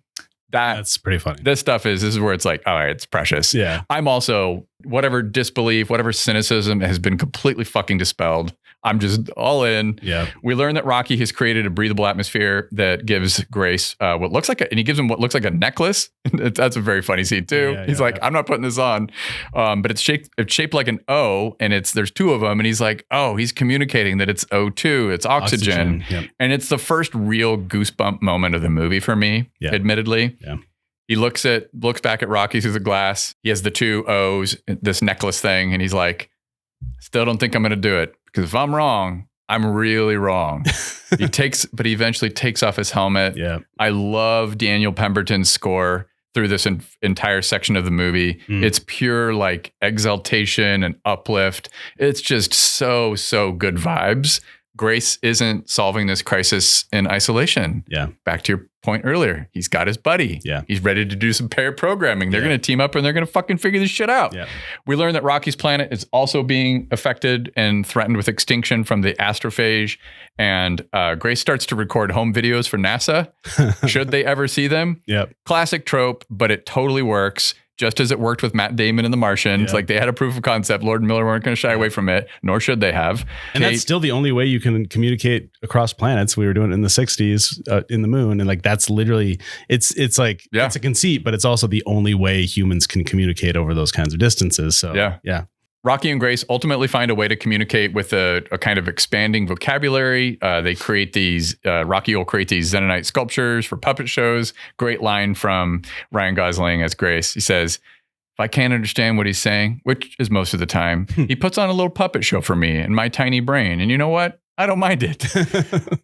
That's pretty funny. This is where it's like, all right, it's precious. Yeah. I'm also, whatever disbelief, whatever cynicism has been completely fucking dispelled. I'm just all in. Yeah. We learn that Rocky has created a breathable atmosphere that gives Grace what looks like and he gives him what looks like a necklace. That's a very funny scene too. He's like, I'm not putting this on. But it's shaped like an O, and there's two of them. And he's like, oh, he's communicating that it's O2, it's oxygen. Yep. And it's the first real goosebump moment of the movie for me, admittedly. Yeah. He looks back at Rocky through the glass. He has the two O's, this necklace thing, and he's like, still don't think I'm going to do it, because if I'm wrong, I'm really wrong. He eventually takes off his helmet. Yeah. I love Daniel Pemberton's score through this entire section of the movie. It's pure like exaltation and uplift. It's just so good vibes. Grace isn't solving this crisis in isolation. Yeah. Back to your point earlier, he's got his buddy. Yeah. He's ready to do some pair programming. They're going to team up and they're going to fucking figure this shit out. Yeah. We learn that Rocky's planet is also being affected and threatened with extinction from the astrophage. And Grace starts to record home videos for NASA. Should they ever see them? Yep. Classic trope, but it totally works. Just as it worked with Matt Damon and The Martian. It's like they had a proof of concept. Lord and Miller weren't going to shy away from it, nor should they have. And that's still the only way you can communicate across planets. We were doing it in the 60s in the moon. And like, that's literally, it's like, it's a conceit, but it's also the only way humans can communicate over those kinds of distances. So yeah. Rocky and Grace ultimately find a way to communicate with a kind of expanding vocabulary. They create these, Rocky will create these Xenonite sculptures for puppet shows. Great line from Ryan Gosling as Grace. He says, if I can't understand what he's saying, which is most of the time, he puts on a little puppet show for me in my tiny brain. And you know what? I don't mind it.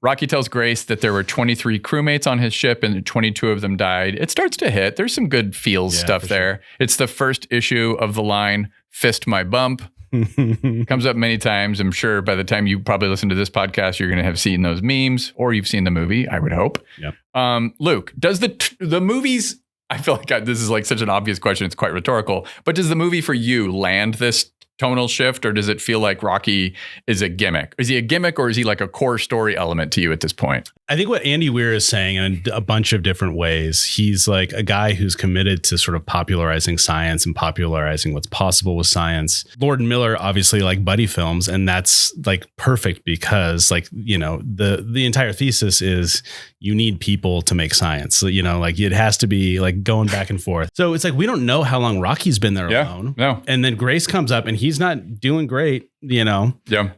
Rocky tells Grace that there were 23 crewmates on his ship and 22 of them died. It starts to hit. There's some good feels stuff there. Sure. It's the first issue of the line, fist my bump. Comes up many times. I'm sure by the time you probably listen to this podcast, you're going to have seen those memes, or you've seen the movie, I would hope. Yep. Luke, does the movies, I feel like this is like such an obvious question, it's quite rhetorical, but does the movie for you land this tonal shift, or does it feel like Rocky is a gimmick? Is he a gimmick, or is he like a core story element to you at this point? I think what Andy Weir is saying in a bunch of different ways, he's like a guy who's committed to sort of popularizing science and popularizing what's possible with science. Lord and Miller obviously like buddy films, and that's like perfect because like, you know, the entire thesis is you need people to make science. So, you know, like it has to be like going back and forth. So it's like, we don't know how long Rocky's been there alone. No. And then Grace comes up and he's not doing great, you know? Yeah.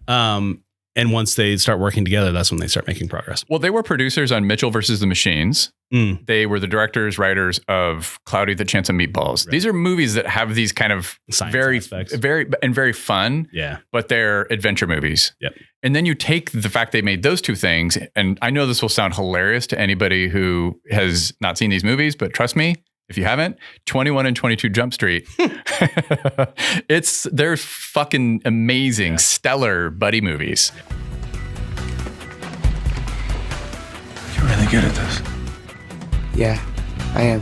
And once they start working together, that's when they start making progress. Well, they were producers on Mitchell versus the Machines. They were the directors, writers of Cloudy the Chance of Meatballs. Right. These are movies that have these kind of science very fun, but they're adventure movies. Yep. And then you take the fact they made those two things, and I know this will sound hilarious to anybody who has not seen these movies, but trust me, if you haven't, 21 and 22 Jump Street. They're fucking amazing, stellar buddy movies. You're really good at this. Yeah, I am.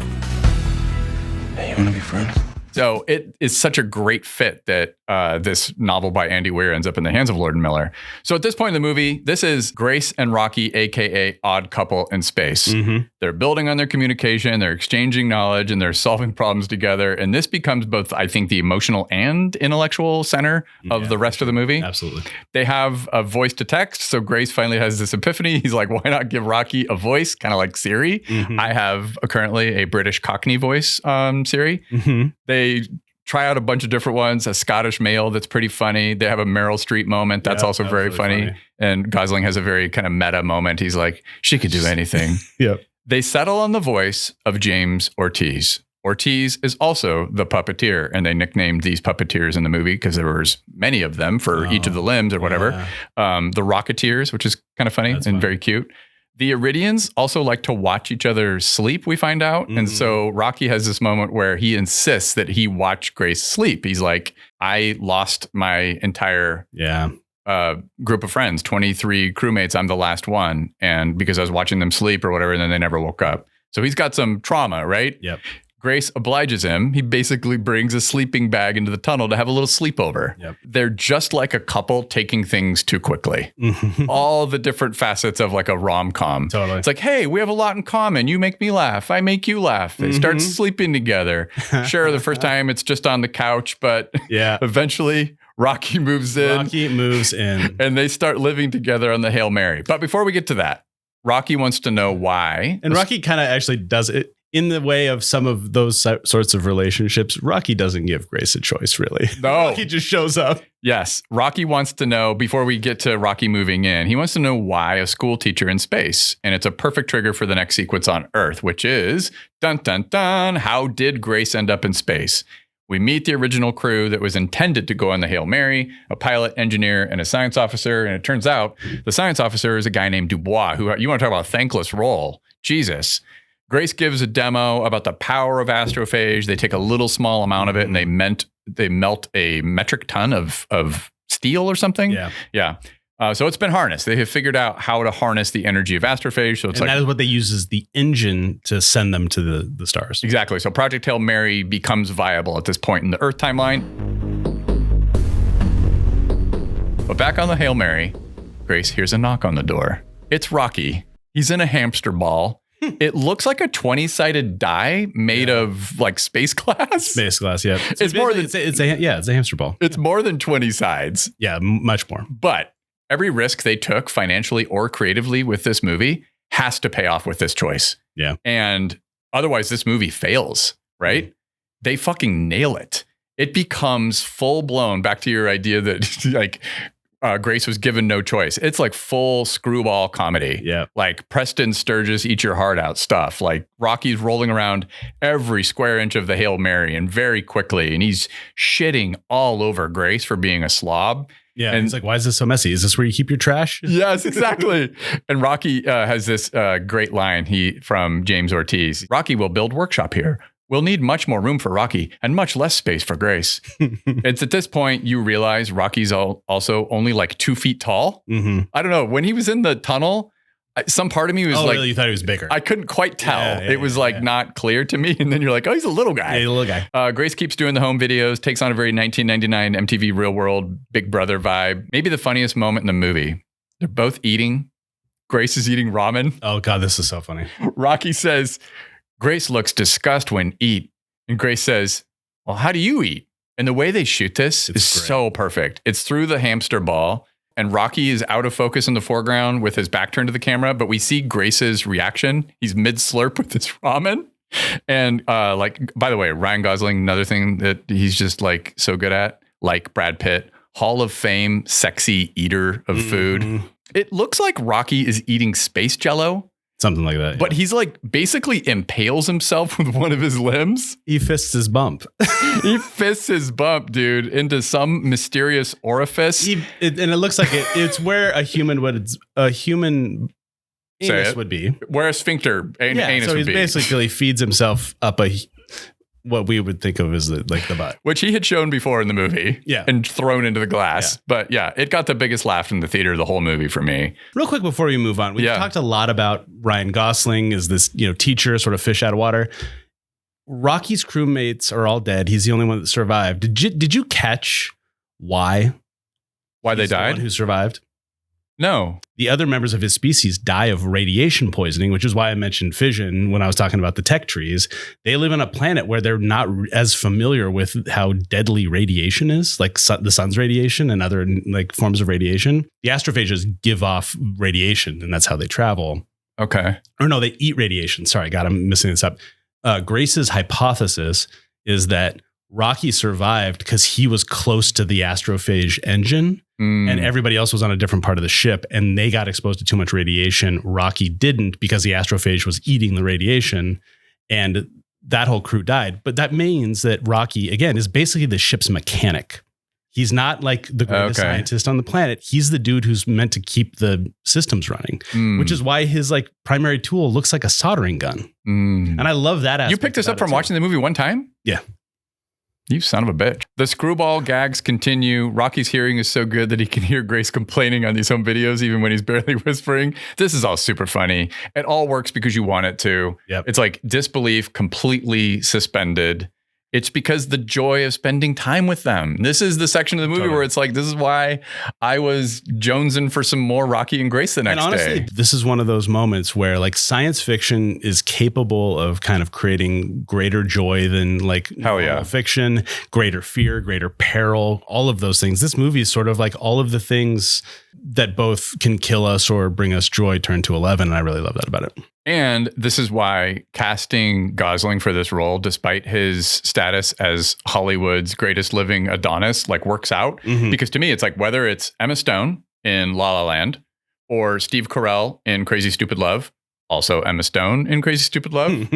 Hey, you want to be friends? So it is such a great fit that this novel by Andy Weir ends up in the hands of Lord and Miller. So at this point in the movie, this is Grace and Rocky, aka Odd Couple in Space. Mm-hmm. They're building on their communication, they're exchanging knowledge, and they're solving problems together. And this becomes both, I think, the emotional and intellectual center of the rest of the movie. Absolutely. They have a voice to text. So Grace finally has this epiphany. He's like, why not give Rocky a voice? Kind of like Siri. Mm-hmm. I have currently a British Cockney voice, Siri. Mm-hmm. They try out a bunch of different ones. A Scottish male that's pretty funny. They have a Meryl Streep moment that's also very really funny. And Gosling has a very kind of meta moment. He's like, she could do anything. Yep. They settle on the voice of James Ortiz. Ortiz is also the puppeteer, and they nicknamed these puppeteers in the movie because there was many of them for each of the limbs or whatever. The Rocketeers, which is kind of funny and very cute. The Iridians also like to watch each other sleep, we find out. And so Rocky has this moment where he insists that he watch Grace sleep. He's like, I lost my entire group of friends, 23 crewmates. I'm the last one. And because I was watching them sleep or whatever, and then they never woke up. So he's got some trauma, right? Yep. Grace obliges him. He basically brings a sleeping bag into the tunnel to have a little sleepover. Yep. They're just like a couple taking things too quickly. All the different facets of like a rom-com. Totally. It's like, hey, we have a lot in common. You make me laugh. I make you laugh. They start sleeping together. Sure, the first time it's just on the couch, but eventually Rocky moves in. And they start living together on the Hail Mary. But before we get to that, Rocky wants to know why. And Rocky kind of actually does it. In the way of some of those sorts of relationships, Rocky doesn't give Grace a choice, really. No. Rocky just shows up. Yes. Rocky wants to know, before we get to Rocky moving in, he wants to know why a school teacher in space. And it's a perfect trigger for the next sequence on Earth, which is, dun, dun, dun, how did Grace end up in space? We meet the original crew that was intended to go on the Hail Mary, a pilot, engineer, and a science officer. And it turns out the science officer is a guy named Dubois, who, you want to talk about a thankless role. Jesus. Grace gives a demo about the power of Astrophage. They take a little small amount of it and they melt a metric ton of steel or something. Yeah. So it's been harnessed. They have figured out how to harness the energy of Astrophage. So that is what they use as the engine to send them to the stars. Exactly. So Project Hail Mary becomes viable at this point in the Earth timeline. But back on the Hail Mary, Grace hears a knock on the door. It's Rocky. He's in a hamster ball. It looks like a 20-sided die made of like space glass. Space glass, yeah. It's more than it's a hamster ball. It's more than 20 sides. Yeah, much more. But every risk they took financially or creatively with this movie has to pay off with this choice. Yeah. And otherwise this movie fails, right? They fucking nail it. It becomes full blown, back to your idea that like Grace was given no choice. It's like full screwball comedy. Yeah. Like Preston Sturges eat your heart out stuff. Like Rocky's rolling around every square inch of the Hail Mary and very quickly. And he's shitting all over Grace for being a slob. Yeah. And it's like, why is this so messy? Is this where you keep your trash? Yes, exactly. And Rocky has this great line from James Ortiz. Rocky will build workshop here. We'll need much more room for Rocky and much less space for Grace. It's at this point you realize Rocky's also only like 2 feet tall. I don't know. When he was in the tunnel, some part of me was like, really? You thought he was bigger? I couldn't quite tell. It was not clear to me. And then you're like, oh, he's a little guy. Yeah, a little guy. Grace keeps doing the home videos, takes on a very 1999 MTV Real World Big Brother vibe. Maybe the funniest moment in the movie. They're both eating. Grace is eating ramen. Oh, God, this is so funny. Rocky says, Grace looks disgust when eat. And Grace says, well, how do you eat? And the way they shoot this is so perfect. It's through the hamster ball. And Rocky is out of focus in the foreground with his back turned to the camera. But we see Grace's reaction. He's mid-slurp with his ramen. And by the way, Ryan Gosling, another thing that he's just like so good at, like Brad Pitt, Hall of Fame, sexy eater of food. It looks like Rocky is eating space jello. Something like that. But he's like basically impales himself with one of his limbs. He fists his bump. He fists his bump, dude, into some mysterious orifice. And it looks like it's where a human anus would be. Where a sphincter anus so would be. He basically feeds himself up what we would think of as the butt. Which he had shown before in the movie. Yeah. And thrown into the glass. Yeah. But yeah, it got the biggest laugh in the theater the whole movie for me. Real quick before we move on, we've talked a lot about Ryan Gosling as this, teacher, sort of fish out of water. Rocky's crewmates are all dead. He's the only one that survived. Did you catch why they died? The one who survived? No. The other members of his species die of radiation poisoning, which is why I mentioned fission when I was talking about the tech trees. They live on a planet where they're not as familiar with how deadly radiation is, like the sun's radiation and other like forms of radiation. The astrophages give off radiation, and that's how they travel. Okay. Or no, they eat radiation. Sorry, God, I'm messing this up. Grace's hypothesis is that Rocky survived because he was close to the Astrophage engine and everybody else was on a different part of the ship and they got exposed to too much radiation. Rocky didn't because the Astrophage was eating the radiation and that whole crew died. But that means that Rocky, again, is basically the ship's mechanic. He's not like the greatest scientist on the planet. He's the dude who's meant to keep the systems running, which is why his like primary tool looks like a soldering gun. And I love that aspect. You picked this up from watching the movie one time? Yeah. You son of a bitch. The screwball gags continue. Rocky's hearing is so good that he can hear Grace complaining on these home videos, even when he's barely whispering. This is all super funny. It all works because you want it to. Yep. It's like disbelief completely suspended. It's because the joy of spending time with them. This is the section of the movie where it's like, this is why I was jonesing for some more Rocky and Grace the next and honestly, day. This is one of those moments where like science fiction is capable of kind of creating greater joy than like normal fiction, greater fear, greater peril, all of those things. This movie is sort of like all of the things that both can kill us or bring us joy turned to 11. And I really love that about it. And this is why casting Gosling for this role, despite his status as Hollywood's greatest living Adonis, like works out. Because to me, it's like whether it's Emma Stone in La La Land or Steve Carell in Crazy Stupid Love, also Emma Stone in Crazy Stupid Love,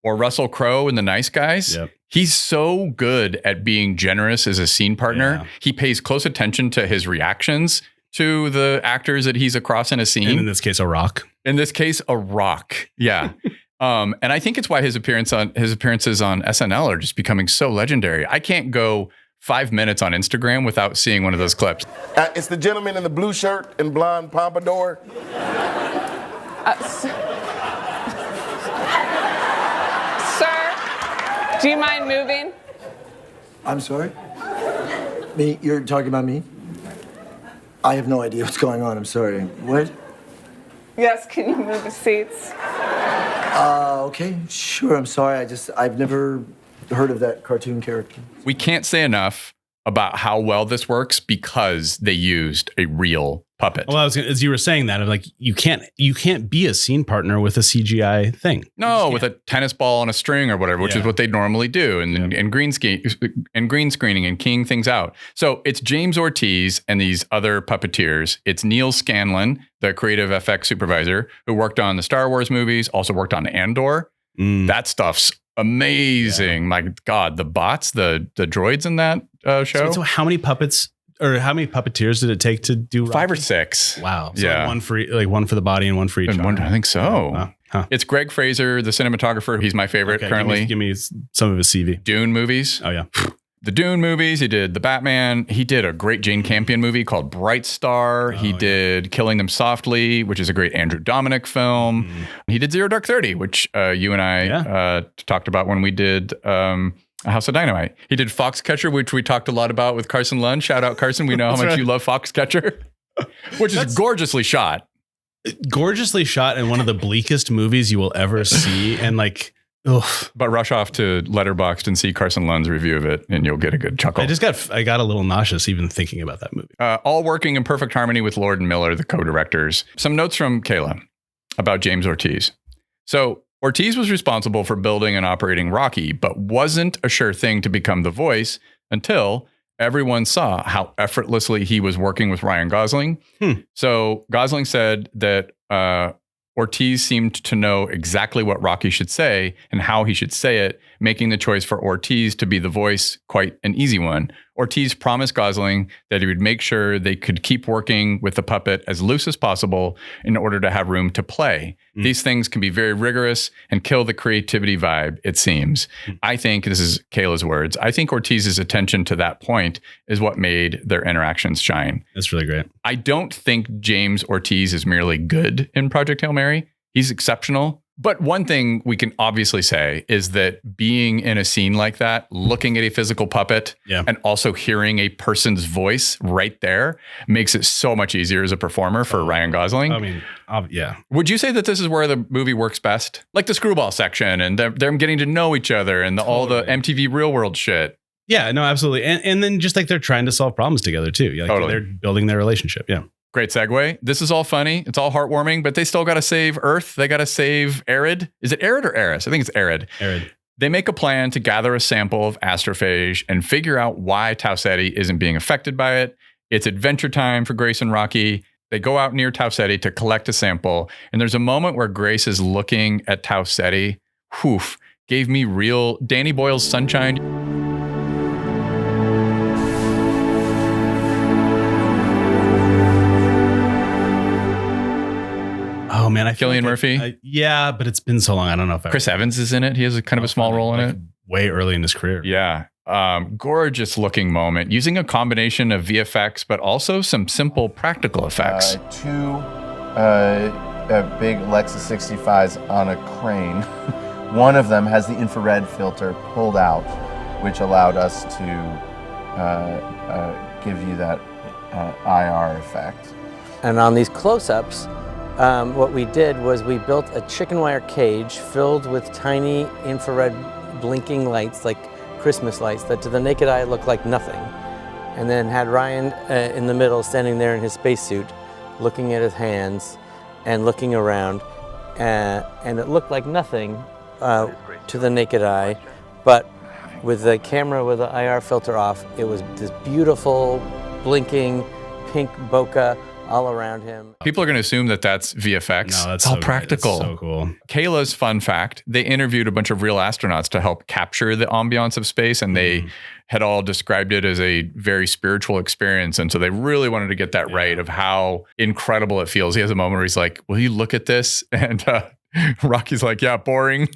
or Russell Crowe in The Nice Guys. Yep. He's so good at being generous as a scene partner. Yeah. He pays close attention to his reactions to the actors that he's across in a scene. And in this case, a rock. In this case, a rock. Yeah. And I think it's why his appearances on SNL are just becoming so legendary. I can't go 5 minutes on Instagram without seeing one of those clips. It's the gentleman in the blue shirt and blonde pompadour. Sir, do you mind moving? I'm sorry? Me? You're talking about me? I have no idea what's going on. I'm sorry. What? Yes, can you move the seats? Okay, sure. I'm sorry. I've never heard of that cartoon character. We can't say enough about how well this works because they used a real puppet. Well, as you were saying that, I'm like, you can't be a scene partner with a CGI thing. No, with a tennis ball on a string or whatever, which is what they normally do, and green screening and keying things out. So it's James Ortiz and these other puppeteers. It's Neil Scanlon, the creative FX supervisor, who worked on the Star Wars movies, also worked on Andor. That stuff's amazing. Yeah. My God, the bots, the droids in that show. So how many puppets? Or how many puppeteers did it take to do Rocky? 5 or 6. Wow. So yeah. One for the body and one for each arm. I think so. Wow. Huh. It's Greg Fraser, the cinematographer. He's my favorite currently. Give me some of his CV. Dune movies. Oh, yeah. The Dune movies. He did the Batman. He did a great Jane Campion movie called Bright Star. He did Killing Them Softly, which is a great Andrew Dominic film. He did Zero Dark 30, which you and I talked about when we did A House of Dynamite. He did Foxcatcher, which we talked a lot about with Carson Lund. Shout out, Carson. We know how much you love Foxcatcher, which is gorgeously shot. Gorgeously shot and one of the bleakest movies you will ever see. And like, ugh. But rush off to Letterboxd and see Carson Lund's review of it, and you'll get a good chuckle. I got a little nauseous even thinking about that movie. All working in perfect harmony with Lord and Miller, the co-directors. Some notes from Kayla about James Ortiz. So Ortiz was responsible for building and operating Rocky, but wasn't a sure thing to become the voice until everyone saw how effortlessly he was working with Ryan Gosling. So Gosling said that Ortiz seemed to know exactly what Rocky should say and how he should say it, making the choice for Ortiz to be the voice quite an easy one. Ortiz promised Gosling that he would make sure they could keep working with the puppet as loose as possible in order to have room to play. These things can be very rigorous and kill the creativity vibe, it seems. I think, this is Kayla's words, I think Ortiz's attention to that point is what made their interactions shine. That's really great. I don't think James Ortiz is merely good in Project Hail Mary. He's exceptional. But one thing we can obviously say is that being in a scene like that, looking at a physical puppet and also hearing a person's voice right there makes it so much easier as a performer for Ryan Gosling. I mean, yeah. Would you say that this is where the movie works best? Like the screwball section and them getting to know each other and all the MTV Real World shit. Yeah, no, absolutely. And then just like they're trying to solve problems together too. Like they're building their relationship. Yeah. Great segue. This is all funny. It's all heartwarming, but they still got to save Earth. They got to save Arid. Is it Arid or Eris? I think it's Arid. Arid. They make a plan to gather a sample of Astrophage and figure out why Tau Ceti isn't being affected by it. It's adventure time for Grace and Rocky. They go out near Tau Ceti to collect a sample. And there's a moment where Grace is looking at Tau Ceti. Whew, gave me real Danny Boyle's Sunshine. Oh man, I feel Cillian like Murphy. Yeah, but it's been so long. I don't know if Chris Evans is in it. He has a kind of a small role in it. Way early in his career. Yeah. Gorgeous looking moment using a combination of VFX, but also some simple practical effects. Two big Lexus 65s on a crane. One of them has the infrared filter pulled out, which allowed us to give you that IR effect. And on these close-ups, what we did was we built a chicken wire cage filled with tiny infrared blinking lights, like Christmas lights, that to the naked eye look like nothing. And then had Ryan in the middle, standing there in his spacesuit, looking at his hands and looking around. And it looked like nothing to the naked eye, but with the camera with the IR filter off, it was this beautiful, blinking, pink bokeh all around him. People are going to assume that that's VFX. No, that's it's all so practical. That's so cool. Kayla's fun fact, they interviewed a bunch of real astronauts to help capture the ambiance of space, and they had all described it as a very spiritual experience. And so they really wanted to get that right of how incredible it feels. He has a moment where he's like, will you look at this? And Rocky's like, yeah, boring.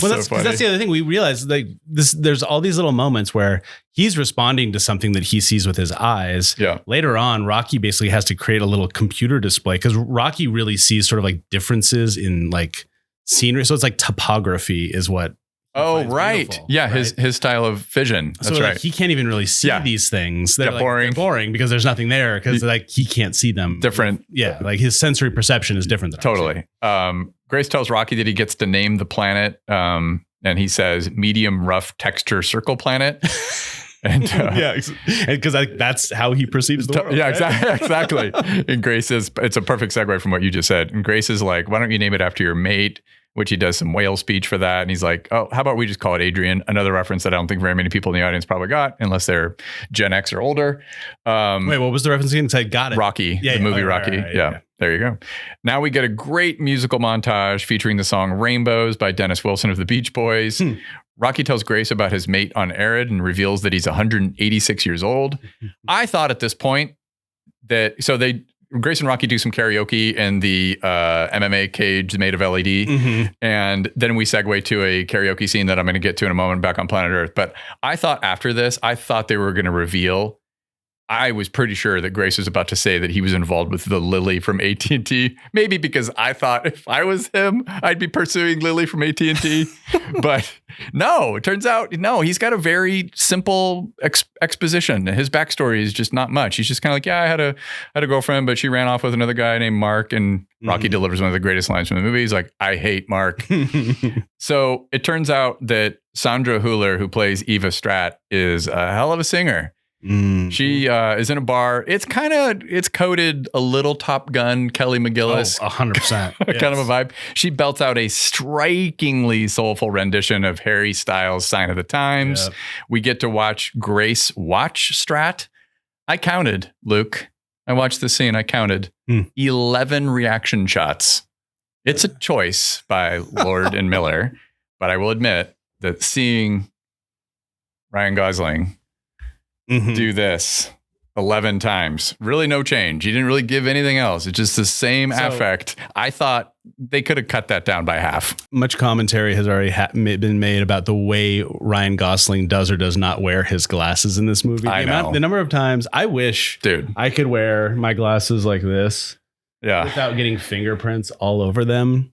Well, that's the other thing we realized. Like there's all these little moments where he's responding to something that he sees with his eyes. Yeah. Later on, Rocky basically has to create a little computer display because Rocky really sees sort of like differences in like scenery. So it's like topography is what. Oh, right. Yeah. Right? His style of vision. That's so right. Like, he can't even really see these things. They're boring. They're boring because there's nothing there because like he can't see them. Different. Yeah. Like his sensory perception is different than Totally. Grace tells Rocky that he gets to name the planet. And he says medium rough texture circle planet. And yeah, because that's how he perceives the world. Yeah, right? exactly. And Grace is, it's a perfect segue from what you just said. And Grace is like, why don't you name it after your mate? Which he does some whale speech for that. And he's like, oh, how about we just call it Adrian? Another reference that I don't think very many people in the audience probably got, unless they're Gen X or older. Wait, what was the reference again? I got it. Rocky, the movie Rocky. Right, yeah, there you go. Now we get a great musical montage featuring the song Rainbows by Dennis Wilson of the Beach Boys. Rocky tells Grace about his mate on Arid and reveals that he's 186 years old. I thought at this point that, Grace and Rocky do some karaoke in the MMA cage made of LED. And then we segue to a karaoke scene that I'm going to get to in a moment back on planet Earth. But I thought after this, they were going to reveal, I was pretty sure that Grace was about to say that he was involved with the Lily from AT&T. Maybe because I thought if I was him, I'd be pursuing Lily from AT&T. But no, it turns out, no, he's got a very simple exposition. His backstory is just not much. He's just kind of like, yeah, I had a girlfriend, but she ran off with another guy named Mark. And Rocky delivers one of the greatest lines from the movie. He's like, I hate Mark. So it turns out that Sandra Hüller, who plays Eva Stratt, is a hell of a singer. She is in a bar. It's coded a little Top Gun, Kelly McGillis. 100%. Kind of a vibe. She belts out a strikingly soulful rendition of Harry Styles' Sign of the Times. Yep. We get to watch Grace watch Strat. I counted, Luke. I watched the scene. I counted 11 reaction shots. It's a choice by Lord and Miller, but I will admit that seeing Ryan Gosling do this 11 times. Really no change. He didn't really give anything else. It's just the same affect. I thought they could have cut that down by half. Much commentary has already been made about the way Ryan Gosling does or does not wear his glasses in this movie. I know. The number of times I wish I could wear my glasses like this without getting fingerprints all over them.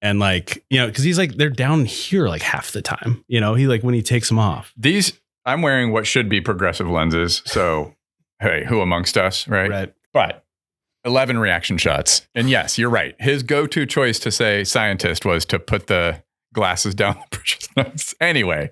And like, because he's like, they're down here like half the time. He like when he takes them off. I'm wearing what should be progressive lenses. So, hey, who amongst us, right? But 11 reaction shots. And yes, you're right. His go-to choice to say scientist was to put the glasses down the bridge's nose. Anyway,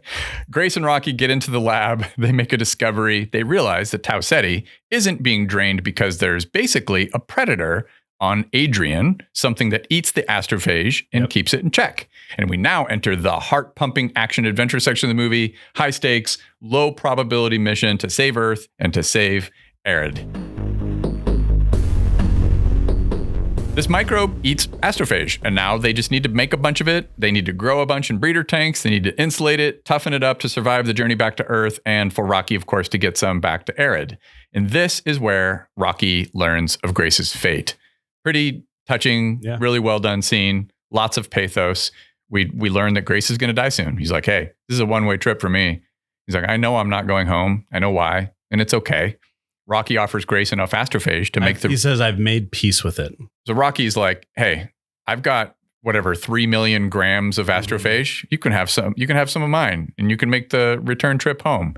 Grace and Rocky get into the lab. They make a discovery. They realize that Tau Ceti isn't being drained because there's basically a predator on Adrian, something that eats the astrophage and keeps it in check. And we now enter the heart-pumping action-adventure section of the movie. High stakes, low probability mission to save Earth and to save Arid. This microbe eats astrophage, and now they just need to make a bunch of it. They need to grow a bunch in breeder tanks. They need to insulate it, toughen it up to survive the journey back to Earth, and for Rocky, of course, to get some back to Arid. And this is where Rocky learns of Grace's fate. Pretty touching, really well done scene. Lots of pathos. We learn that Grace is going to die soon. He's like, hey, this is a one-way trip for me. He's like, I know I'm not going home. I know why. And it's okay. Rocky offers Grace enough astrophage to make He says, I've made peace with it. So Rocky's like, hey, I've got whatever 3 million grams of astrophage. You can have some of mine, and you can make the return trip home.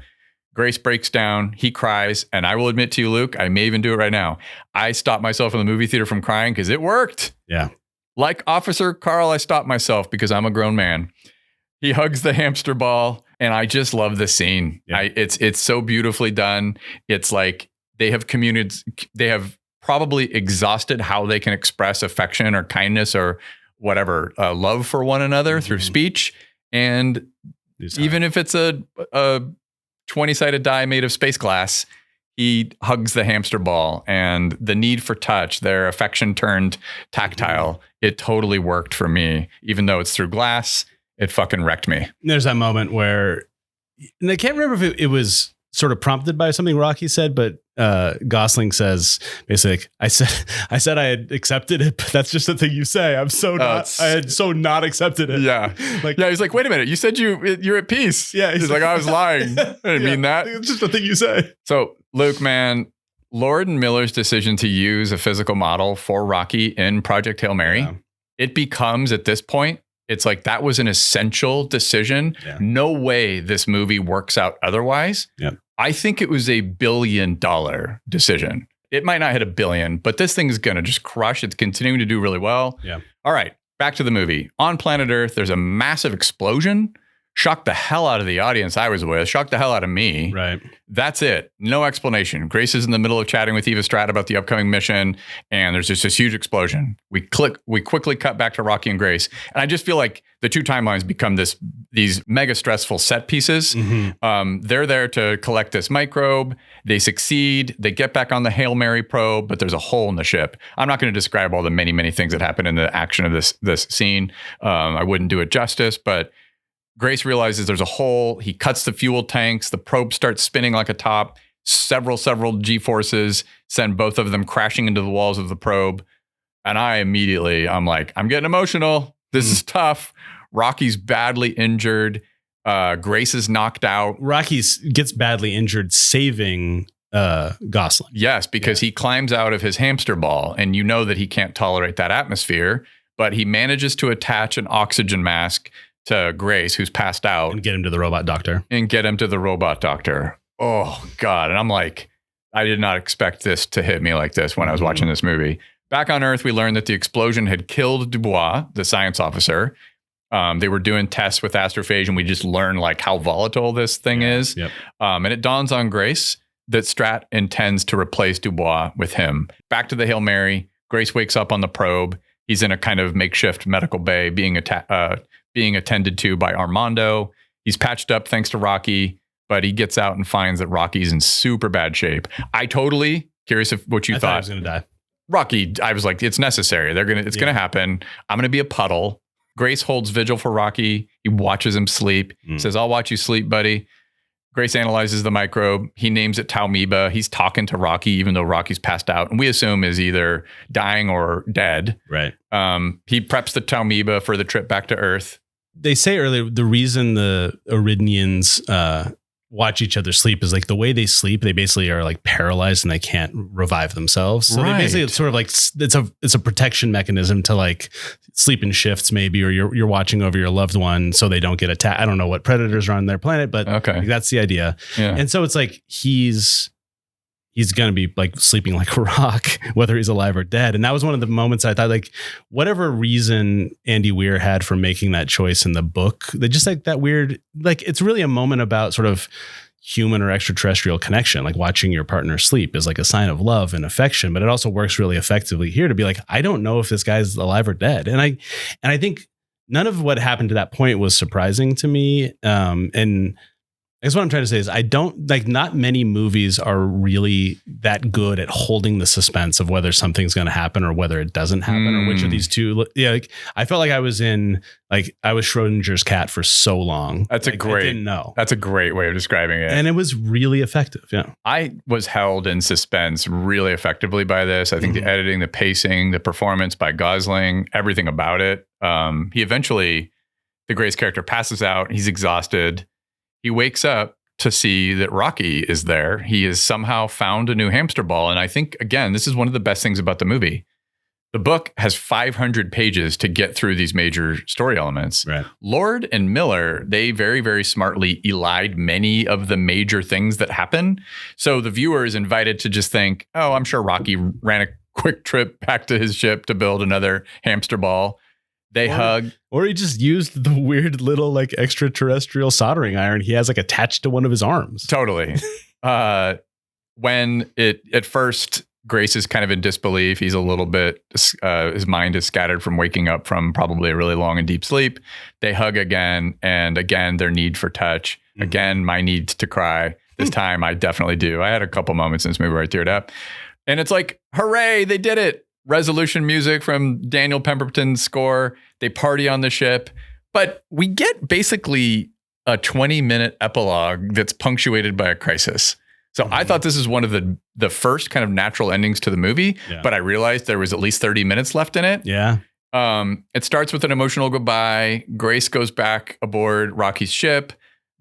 Grace breaks down. He cries. And I will admit to you, Luke, I may even do it right now. I stopped myself in the movie theater from crying because it worked. Yeah. Like Officer Carl, I stopped myself because I'm a grown man. He hugs the hamster ball. And I just love the scene. Yeah. It's so beautifully done. It's like they have probably exhausted how they can express affection or kindness or whatever, love for one another through speech. And even if it's a 20-sided die made of space glass, he hugs the hamster ball, and the need for touch, their affection turned tactile. It totally worked for me. Even though it's through glass, it fucking wrecked me. There's that moment where, and I can't remember if it was sort of prompted by something Rocky said, but Gosling says basically, I said I had accepted it, but that's just the thing you say. I had so not accepted it. Yeah. He's like, wait a minute. You said you're at peace. Yeah. He's like, I was lying. I didn't mean that. It's just the thing you say. So Luke, man, Lord and Miller's decision to use a physical model for Rocky in Project Hail Mary, it becomes at this point, it's like that was an essential decision. Yeah. No way this movie works out otherwise. Yeah. I think it was $1 billion decision. It might not hit $1 billion, but this thing is going to just crush. It's continuing to do really well. Yeah. All right. Back to the movie. On planet Earth, there's a massive explosion. Shocked the hell out of the audience I was with. Shocked the hell out of me. Right. That's it. No explanation. Grace is in the middle of chatting with Eva Strat about the upcoming mission, and there's just this huge explosion. We quickly cut back to Rocky and Grace, and I just feel like the two timelines become these mega stressful set pieces. Mm-hmm. They're there to collect this microbe. They succeed. They get back on the Hail Mary probe, but there's a hole in the ship. I'm not going to describe all the many, many things that happen in the action of this scene. I wouldn't do it justice, but Grace realizes there's a hole. He cuts the fuel tanks. The probe starts spinning like a top. Several G-forces send both of them crashing into the walls of the probe. And I'm like, I'm getting emotional. This is tough. Rocky's badly injured. Grace is knocked out. Rocky gets badly injured saving Gosling. Yes, because he climbs out of his hamster ball, and you know that he can't tolerate that atmosphere, but he manages to attach an oxygen mask to Grace, who's passed out. And get him to the robot doctor. Oh, God. And I'm like, I did not expect this to hit me like this when I was watching this movie. Back on Earth, we learned that the explosion had killed Dubois, the science officer. They were doing tests with astrophage, and we just learned like how volatile this thing is. Yep. And it dawns on Grace that Strat intends to replace Dubois with him. Back to the Hail Mary. Grace wakes up on the probe. He's in a kind of makeshift medical bay being attended to by Armando. He's patched up thanks to Rocky, but he gets out and finds that Rocky's in super bad shape. Curious if what you thought. He was going to die. Rocky, I was like, it's necessary. It's going to happen. I'm going to be a puddle. Grace holds vigil for Rocky. He watches him sleep. Says, I'll watch you sleep, buddy. Grace analyzes the microbe. He names it Taumiba. He's talking to Rocky, even though Rocky's passed out, and we assume is either dying or dead. Right. He preps the Taumiba for the trip back to Earth. They say earlier, the reason the Aridians watch each other sleep is like the way they sleep, they basically are like paralyzed and they can't revive themselves. So they basically, it's sort of like, it's a protection mechanism to like sleep in shifts maybe, or you're watching over your loved one so they don't get attacked. I don't know what predators are on their planet, but like, that's the idea. Yeah. And so it's like, he's going to be like sleeping like a rock, whether he's alive or dead. And that was one of the moments I thought, like, whatever reason Andy Weir had for making that choice in the book, they just like that weird, like, it's really a moment about sort of human or extraterrestrial connection. Like watching your partner sleep is like a sign of love and affection, but it also works really effectively here to be like, I don't know if this guy's alive or dead. And I think none of what happened to that point was surprising to me. And I guess what I'm trying to say is not many movies are really that good at holding the suspense of whether something's going to happen or whether it doesn't happen or which of these two. Yeah. Like I felt like I was Schrodinger's cat for so long. That's I didn't know. That's a great way of describing it. And it was really effective. Yeah. I was held in suspense really effectively by this. I think the editing, the pacing, the performance by Gosling, everything about it. He eventually, the Grace character passes out. He's exhausted. He wakes up to see that Rocky is there. He has somehow found a new hamster ball. And I think, again, this is one of the best things about the movie. The book has 500 pages to get through these major story elements. Right. Lord and Miller, they very, very smartly elide many of the major things that happen. So the viewer is invited to just think, oh, I'm sure Rocky ran a quick trip back to his ship to build another hamster ball. They hug. Or he just used the weird little like extraterrestrial soldering iron he has like attached to one of his arms. Totally. When at first Grace is kind of in disbelief. He's a little bit, his mind is scattered from waking up from probably a really long and deep sleep. They hug again. And again, their need for touch. Again, my need to cry. This time I definitely do. I had a couple moments in this movie where I teared up. And it's like, hooray, they did it. Resolution music from Daniel Pemberton's score. They party on the ship. But we get basically a 20-minute epilogue that's punctuated by a crisis. So I thought this is one of the first kind of natural endings to the movie, but I realized there was at least 30 minutes left in it. Yeah. It starts with an emotional goodbye. Grace goes back aboard Rocky's ship.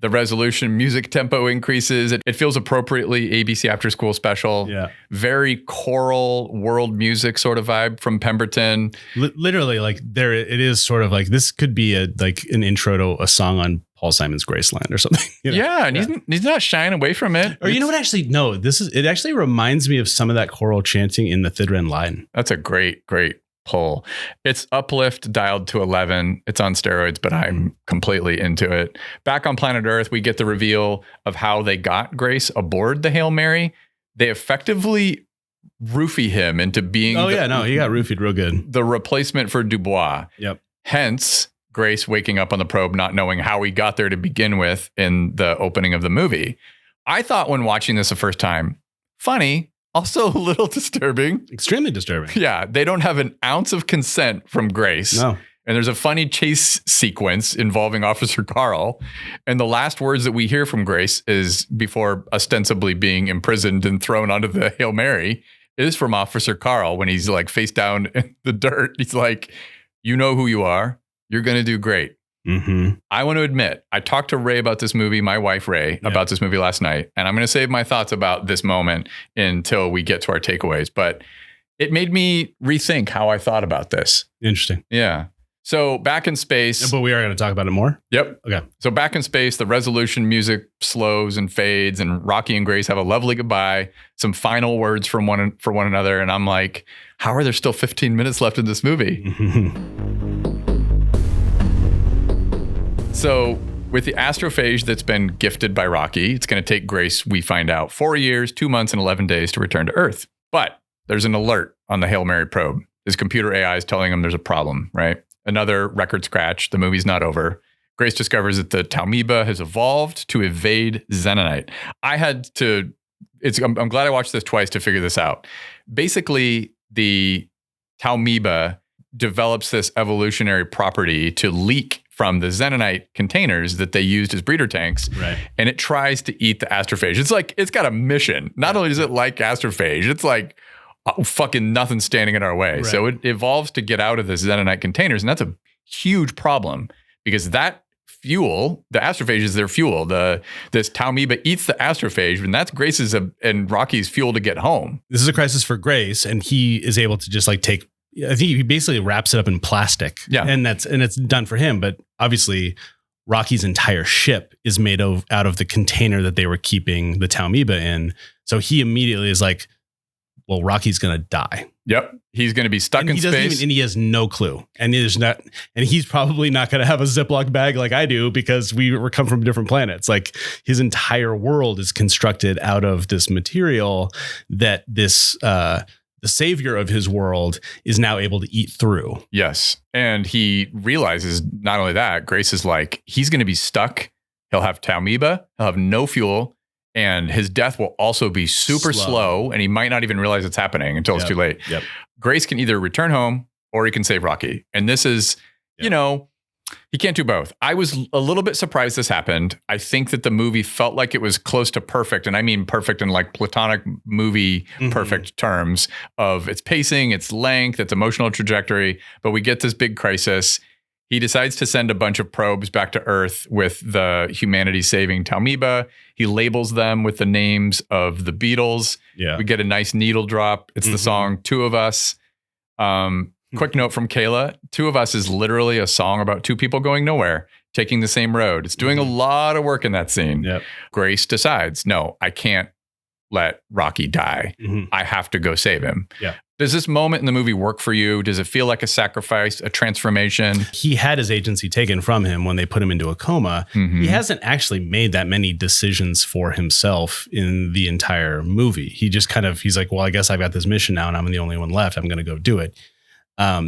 The resolution music tempo increases. It feels appropriately ABC After School special. Yeah. Very choral world music sort of vibe from Pemberton. Literally, like it is sort of like this could be an intro to a song on Paul Simon's Graceland or something. You know? Yeah, and he's not shying away from it. Or you know what? Actually, no. It actually reminds me of some of that choral chanting in the Thidren line. That's a great pull. It's uplift dialed to 11. It's on steroids, but I'm completely into it. Back on planet Earth, we get the reveal of how they got Grace aboard the Hail Mary. They effectively roofie him into being he got roofied real good. The replacement for Dubois. Yep. Hence Grace waking up on the probe, not knowing how he got there to begin with in the opening of the movie. I thought when watching this the first time, funny, also a little disturbing. Extremely disturbing. Yeah. They don't have an ounce of consent from Grace. No. And there's a funny chase sequence involving Officer Carl. And the last words that we hear from Grace is before ostensibly being imprisoned and thrown onto the Hail Mary is from Officer Carl when he's like face down in the dirt. He's like, you know who you are. You're going to do great. Mm-hmm. I want to admit, I talked to Ray about this movie, my wife Ray, about this movie last night, and I'm going to save my thoughts about this moment until we get to our takeaways. But it made me rethink how I thought about this. Interesting. Yeah. So back in space. But we are going to talk about it more? Yep. Okay. So back in space, the resolution music slows and fades, and Rocky and Grace have a lovely goodbye, some final words for one another. And I'm like, how are there still 15 minutes left in this movie? So with the astrophage that's been gifted by Rocky, it's going to take Grace, we find out, 4 years, 2 months, and 11 days to return to Earth. But there's an alert on the Hail Mary probe. His computer AI is telling him there's a problem, right? Another record scratch. The movie's not over. Grace discovers that the Taumiba has evolved to evade Xenonite. I'm glad I watched this twice to figure this out. Basically, the Taumiba develops this evolutionary property to leak from the Xenonite containers that they used as breeder tanks. Right. And it tries to eat the astrophage. It's like, it's got a mission. Not only does it like astrophage, it's like, fucking nothing standing in our way. Right. So it evolves to get out of the Xenonite containers. And that's a huge problem because that fuel, the astrophage is their fuel. This Taumiba eats the astrophage, and that's Grace's and Rocky's fuel to get home. This is a crisis for Grace, and he is able to just like take, I think he basically wraps it up in plastic. Yeah. And it's done for him. But obviously Rocky's entire ship is made out of the container that they were keeping the Taumiba in. So he immediately is like, well, Rocky's going to die. Yep. He's going to be stuck in space. And he has no clue. And he's probably not going to have a Ziploc bag like I do because we come from different planets. Like his entire world is constructed out of this material that this, the savior of his world is now able to eat through. Yes. And he realizes not only that, Grace is like, he's going to be stuck. He'll have Tau Amoeba. He'll have no fuel. And his death will also be super slow. And he might not even realize it's happening until it's too late. Yep. Grace can either return home or he can save Rocky. And this is, you know, he can't do both. I was a little bit surprised this happened. I think that the movie felt like it was close to perfect. And I mean perfect in like platonic movie perfect terms of its pacing, its length, its emotional trajectory. But we get this big crisis. He decides to send a bunch of probes back to Earth with the humanity-saving Tau Amoeba. He labels them with the names of the Beatles. Yeah. We get a nice needle drop. It's the song Two of Us. Quick note from Kayla. Two of Us is literally a song about two people going nowhere, taking the same road. It's doing a lot of work in that scene. Yep. Grace decides, no, I can't let Rocky die. I have to go save him. Yeah. Does this moment in the movie work for you? Does it feel like a sacrifice, a transformation? He had his agency taken from him when they put him into a coma. He hasn't actually made that many decisions for himself in the entire movie. He just he's like, well, I guess I've got this mission now and I'm the only one left. I'm going to go do it.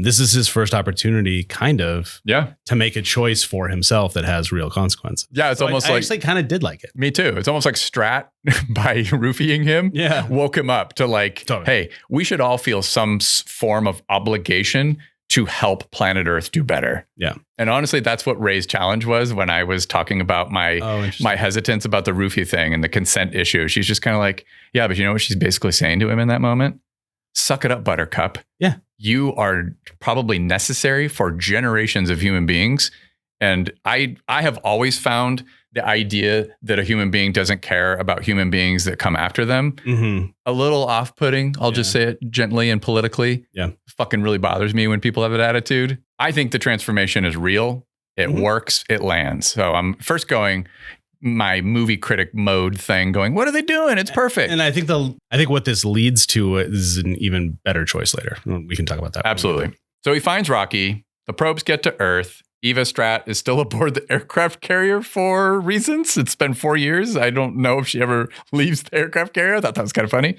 This is his first opportunity to make a choice for himself that has real consequences. Yeah, it's almost I like... actually kind of did like it. Me too. It's almost like Strat by roofying him woke him up to like, hey, we should all feel some form of obligation to help planet Earth do better. Yeah. And honestly, that's what Ray's challenge was when I was talking about my hesitance about the roofie thing and the consent issue. She's just kind of like, yeah, but you know what she's basically saying to him in that moment? Suck it up, Buttercup. Yeah. You are probably necessary for generations of human beings. And I have always found the idea that a human being doesn't care about human beings that come after them a little off-putting. I'll just say it gently and politically. Yeah. It fucking really bothers me when people have that attitude. I think the transformation is real. It works. It lands. So I'm first going my movie critic mode thing going, what are they doing? It's perfect. And I think what this leads to is an even better choice later. We can talk about that. Absolutely. So he finds Rocky. The probes get to Earth. Eva Strat is still aboard the aircraft carrier for reasons. It's been 4 years. I don't know if she ever leaves the aircraft carrier. I thought that was kind of funny.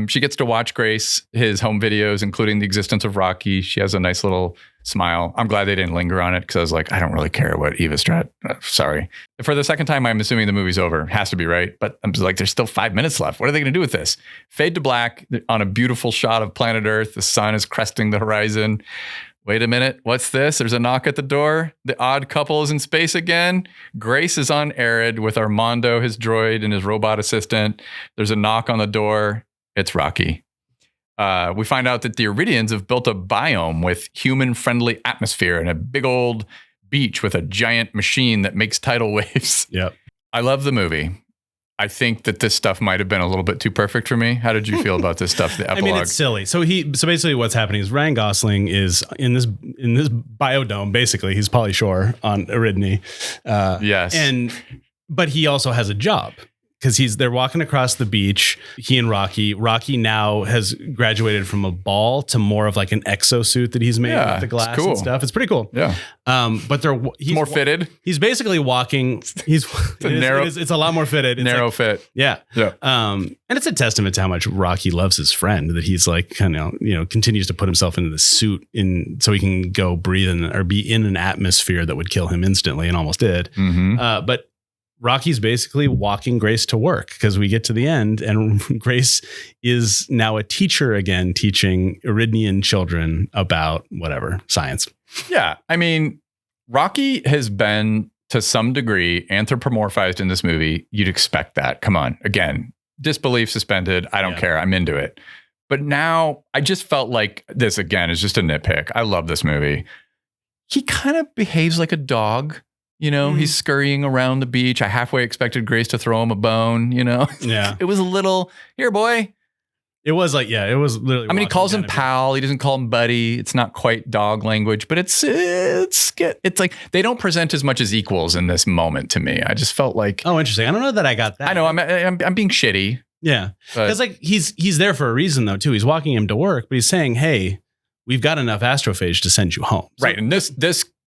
She gets to watch Grace, his home videos, including the existence of Rocky. She has a nice little smile. I'm glad they didn't linger on it because I was like, I don't really care what Eva Strat. Sorry. For the second time, I'm assuming the movie's over. Has to be, right? But I'm just like, there's still 5 minutes left. What are they going to do with this? Fade to black on a beautiful shot of planet Earth. The sun is cresting the horizon. Wait a minute. What's this? There's a knock at the door. The odd couple is in space again. Grace is on Arid with Armando, his droid, and his robot assistant. There's a knock on the door. It's Rocky. We find out that the Iridians have built a biome with human-friendly atmosphere and a big old beach with a giant machine that makes tidal waves. Yep. I love the movie. I think that this stuff might have been a little bit too perfect for me. How did you feel about this stuff? The epilogue. I mean, it's silly. So basically what's happening is Ryan Gosling is in this biodome. Basically, he's Pauly Shore on Aridny. Yes. But he also has a job. Because they're walking across the beach, he and Rocky. Rocky now has graduated from a ball to more of like an exosuit that he's made with the glass and stuff. It's pretty cool. Yeah. But he's more fitted. He's basically walking. It's a lot more fitted. It's narrow fit. Yeah. Yeah. And it's a testament to how much Rocky loves his friend that he's like kind of continues to put himself into the suit so he can go breathe or be in an atmosphere that would kill him instantly, and almost did. But Rocky's basically walking Grace to work because we get to the end and Grace is now a teacher again, teaching Iridian children about whatever, science. Yeah. I mean, Rocky has been to some degree anthropomorphized in this movie. You'd expect that. Come on. Again, disbelief suspended. I don't care. I'm into it. But now I just felt like this again is just a nitpick. I love this movie. He kind of behaves like a dog. He's scurrying around the beach. I halfway expected Grace to throw him a bone, Yeah. It was a little, here, boy. It was like, it was literally. I mean, he calls him pal. He doesn't call him buddy. It's not quite dog language, but it's like they don't present as much as equals in this moment to me. I just felt like, oh, interesting. I don't know that I got that. I know I'm being shitty. Yeah. But- Because like he's there for a reason though too. He's walking him to work, but he's saying, hey, we've got enough astrophage to send you home. So- Right. And this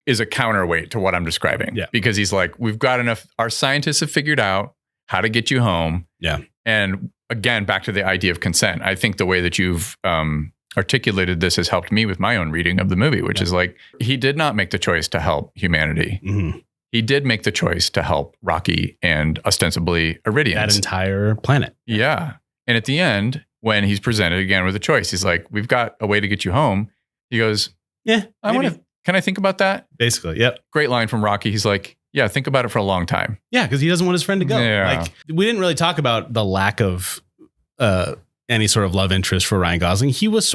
is a counterweight to what I'm describing. Yeah. Because he's like, we've got enough. Our scientists have figured out how to get you home. Yeah. And again, back to the idea of consent. I think the way that you've articulated this has helped me with my own reading of the movie, which is like, he did not make the choice to help humanity. Mhm. He did make the choice to help Rocky and ostensibly Iridians. That entire planet. Yeah. And at the end, when he's presented again with a choice, he's like, we've got a way to get you home. He goes, Yeah. can I think about that? Basically. Yep. Great line from Rocky. He's like, yeah, think about it for a long time. Yeah. Because he doesn't want his friend to go. Yeah. Like we didn't really talk about the lack of any sort of love interest for Ryan Gosling. He was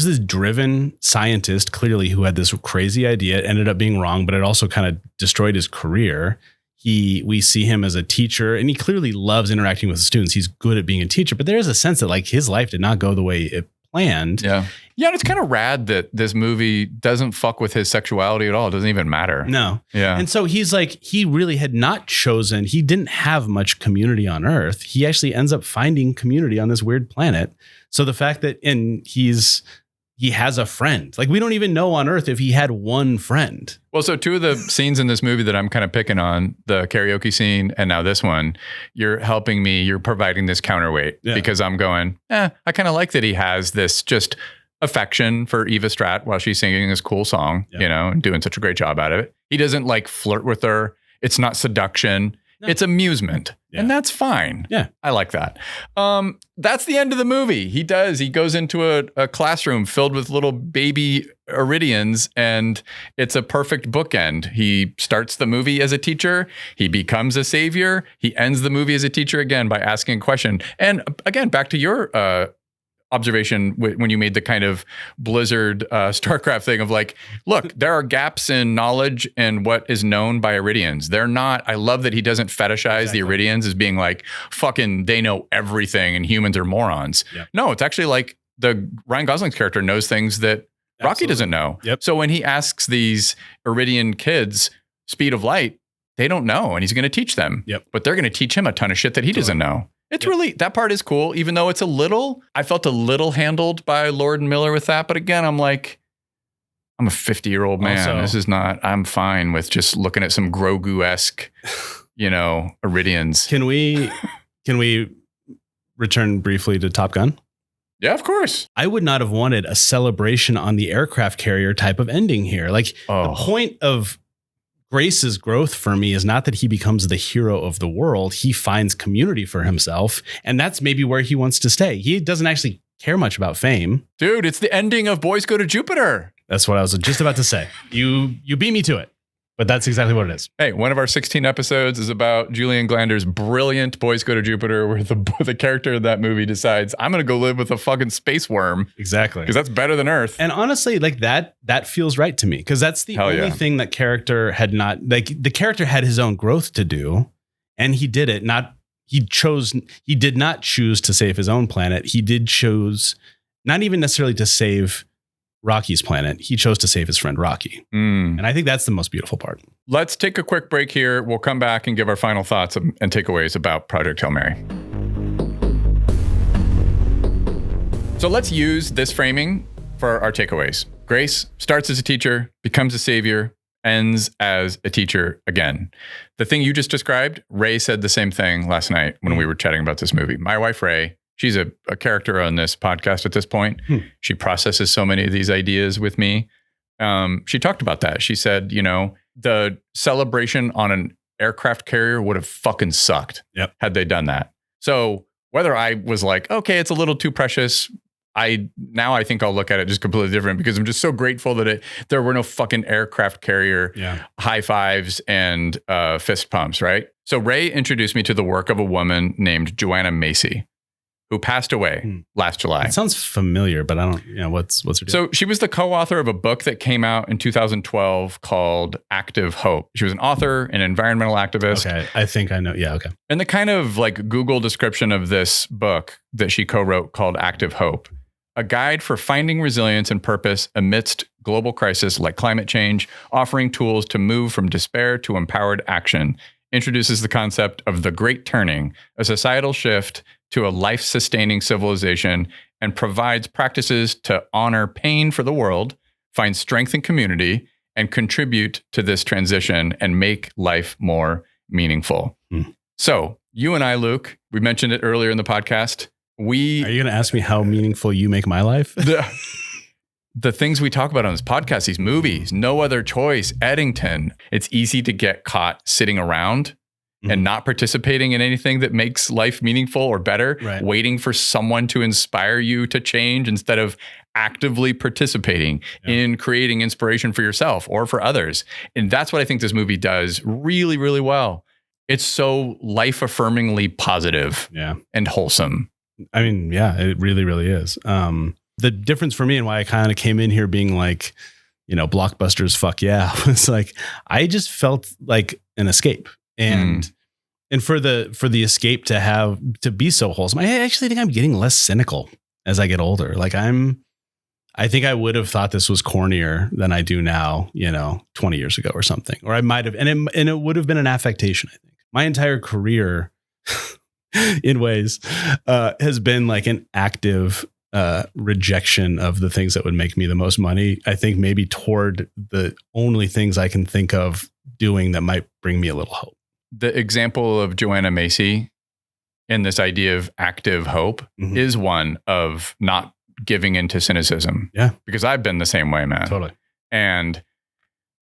this driven scientist, clearly, who had this crazy idea. It ended up being wrong, but it also kind of destroyed his career. We see him as a teacher, and he clearly loves interacting with the students. He's good at being a teacher, but there is a sense that like his life did not go the way it planned. Yeah. Yeah. And it's kind of rad that this movie doesn't fuck with his sexuality at all. It doesn't even matter. No. Yeah. And so he's like, he really had not chosen, he didn't have much community on Earth. He actually ends up finding community on this weird planet. So the fact that, and he has a friend, like we don't even know on Earth if he had one friend. Well, so two of the scenes in this movie that I'm kind of picking on, the karaoke scene and now this one, you're helping me, you're providing this counterweight because I'm going, I kind of like that he has this just affection for Eva Strat while she's singing this cool song, you know, and doing such a great job out of it. He doesn't like flirt with her. It's not seduction. No. It's amusement. Yeah. And that's fine. Yeah. I like that. That's the end of the movie. He goes into a classroom filled with little baby Iridians, and it's a perfect bookend. He starts the movie as a teacher. He becomes a savior. He ends the movie as a teacher again by asking a question. And again, back to your observation when you made the kind of Blizzard StarCraft thing of like, look, there are gaps in knowledge and what is known by Iridians. They're not, I love that he doesn't fetishize the Iridians as being like, fucking, they know everything and humans are morons. Yep. No, it's actually like the Ryan Gosling's character knows things that Rocky doesn't know. Yep. So when he asks these Iridian kids speed of light, they don't know, and he's going to teach them. Yep. But they're going to teach him a ton of shit that he doesn't know. It's really, that part is cool, even though it's I felt a little handled by Lord and Miller with that. But again, I'm like, I'm a 50-year-old man. Also, I'm fine with just looking at some Grogu-esque, Iridians. Can we return briefly to Top Gun? Yeah, of course. I would not have wanted a celebration on the aircraft carrier type of ending here. Like the point of Grace's growth for me is not that he becomes the hero of the world. He finds community for himself, and that's maybe where he wants to stay. He doesn't actually care much about fame. Dude, it's the ending of Boys Go to Jupiter. That's what I was just about to say. You beat me to it, but that's exactly what it is. Hey, one of our 16 episodes is about Julian Glander's brilliant Boys Go to Jupiter, where the character of that movie decides, I'm going to go live with a fucking space worm. Exactly. Because that's better than Earth. And honestly, like that feels right to me, because that's the only thing that character had not, like the character had his own growth to do, and he did it. He did not choose to save his own planet. He did choose not even necessarily to save Rocky's planet. He chose to save his friend Rocky. And I think that's the most beautiful part. Let's take a quick break here. We'll come back and give our final thoughts and takeaways about Project Hail Mary. So let's use this framing for our takeaways. Grace starts as a teacher, becomes a savior, ends as a teacher again. The thing you just described, Ray said the same thing last night when we were chatting about this movie. My wife, Ray, she's a character on this podcast at this point. She processes so many of these ideas with me. She talked about that. She said, the celebration on an aircraft carrier would have fucking sucked had they done that. So whether I was like, okay, it's a little too precious, I think I'll look at it just completely different, because I'm just so grateful that there were no fucking aircraft carrier high fives and fist pumps, right? So Ray introduced me to the work of a woman named Joanna Macy, who passed away last July. It sounds familiar, but I don't, what's her deal? So she was the co-author of a book that came out in 2012 called Active Hope. She was an author, an environmental activist. Okay, I think I know. Yeah, okay. And the kind of like Google description of this book that she co-wrote called Active Hope, a guide for finding resilience and purpose amidst global crisis like climate change, offering tools to move from despair to empowered action introduces the concept of the Great Turning, a societal shift to a life-sustaining civilization, and provides practices to honor pain for the world, find strength in community, and contribute to this transition and make life more meaningful. So you and I, Luke, we mentioned it earlier in the podcast. Are you going to ask me how meaningful you make my life? The things we talk about on this podcast, these movies, No Other Choice, Eddington, it's easy to get caught sitting around and not participating in anything that makes life meaningful or better, waiting for someone to inspire you to change instead of actively participating in creating inspiration for yourself or for others. And that's what I think this movie does really, really well. It's so life-affirmingly positive and wholesome. I mean, yeah, it really, really is. The difference for me and why I kind of came in here being like, blockbusters, fuck yeah, was like, I just felt like an escape. And for the escape to be so wholesome, I actually think I'm getting less cynical as I get older. Like I think I would have thought this was cornier than I do now, 20 years ago or something, or I might have, and it would have been an affectation. I think my entire career in ways has been like an active rejection of the things that would make me the most money. I think maybe toward the only things I can think of doing that might bring me a little hope. The example of Joanna Macy and this idea of active hope is one of not giving into cynicism. Yeah. Because I've been the same way, man. Totally. And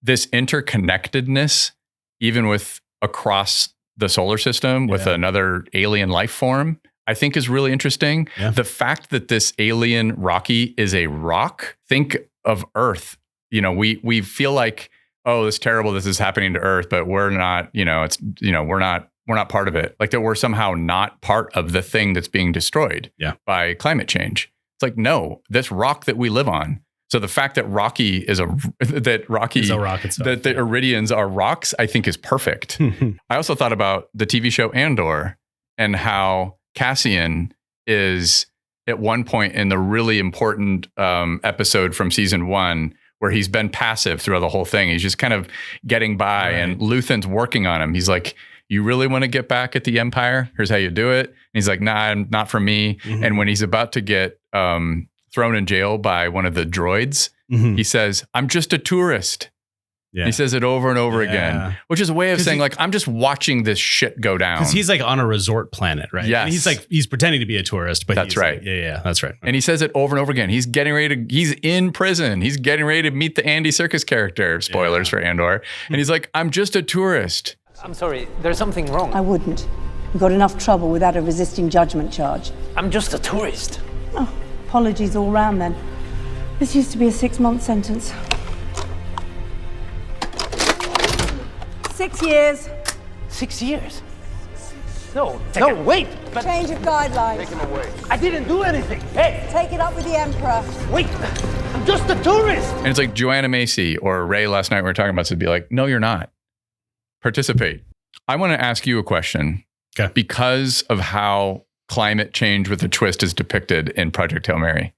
this interconnectedness, even with across the solar system with another alien life form, I think is really interesting. Yeah. The fact that this alien Rocky is a rock, think of Earth. We feel like, oh, it's terrible this is happening to Earth, but we're not, we're not part of it. Like that we're somehow not part of the thing that's being destroyed by climate change. It's like, no, this rock that we live on. So the fact that Rocky is a rock itself, that the Iridians are rocks, I think is perfect. I also thought about the TV show Andor and how Cassian is at one point in the really important episode from season 1 where he's been passive throughout the whole thing. He's just kind of getting by and Luthen's working on him. He's like, you really want to get back at the Empire? Here's how you do it. And he's like, nah, not for me. And when he's about to get thrown in jail by one of the droids, he says, I'm just a tourist. Yeah. He says it over and over again, which is a way of saying like, I'm just watching this shit go down. Because he's like on a resort planet, right? Yes. And he's pretending to be a tourist, but that's right. Like, yeah, that's right. And he says it over and over again. He's getting ready he's in prison. He's getting ready to meet the Andy Serkis character. Spoilers for Andor. And he's like, I'm just a tourist. I'm sorry, there's something wrong. I wouldn't. We got enough trouble without a resisting judgment charge. I'm just a tourist. Oh, apologies all round then. This used to be a 6-month sentence. 6 years. 6 years? No, wait. But change of guidelines. Take him away. I didn't do anything. Hey. Take it up with the Emperor. Wait, I'm just a tourist. And it's like Joanna Macy or Ray last night we were talking about to be like, no, you're not. Participate. I want to ask you a question. Okay. Because of how climate change with a twist is depicted in Project Hail Mary.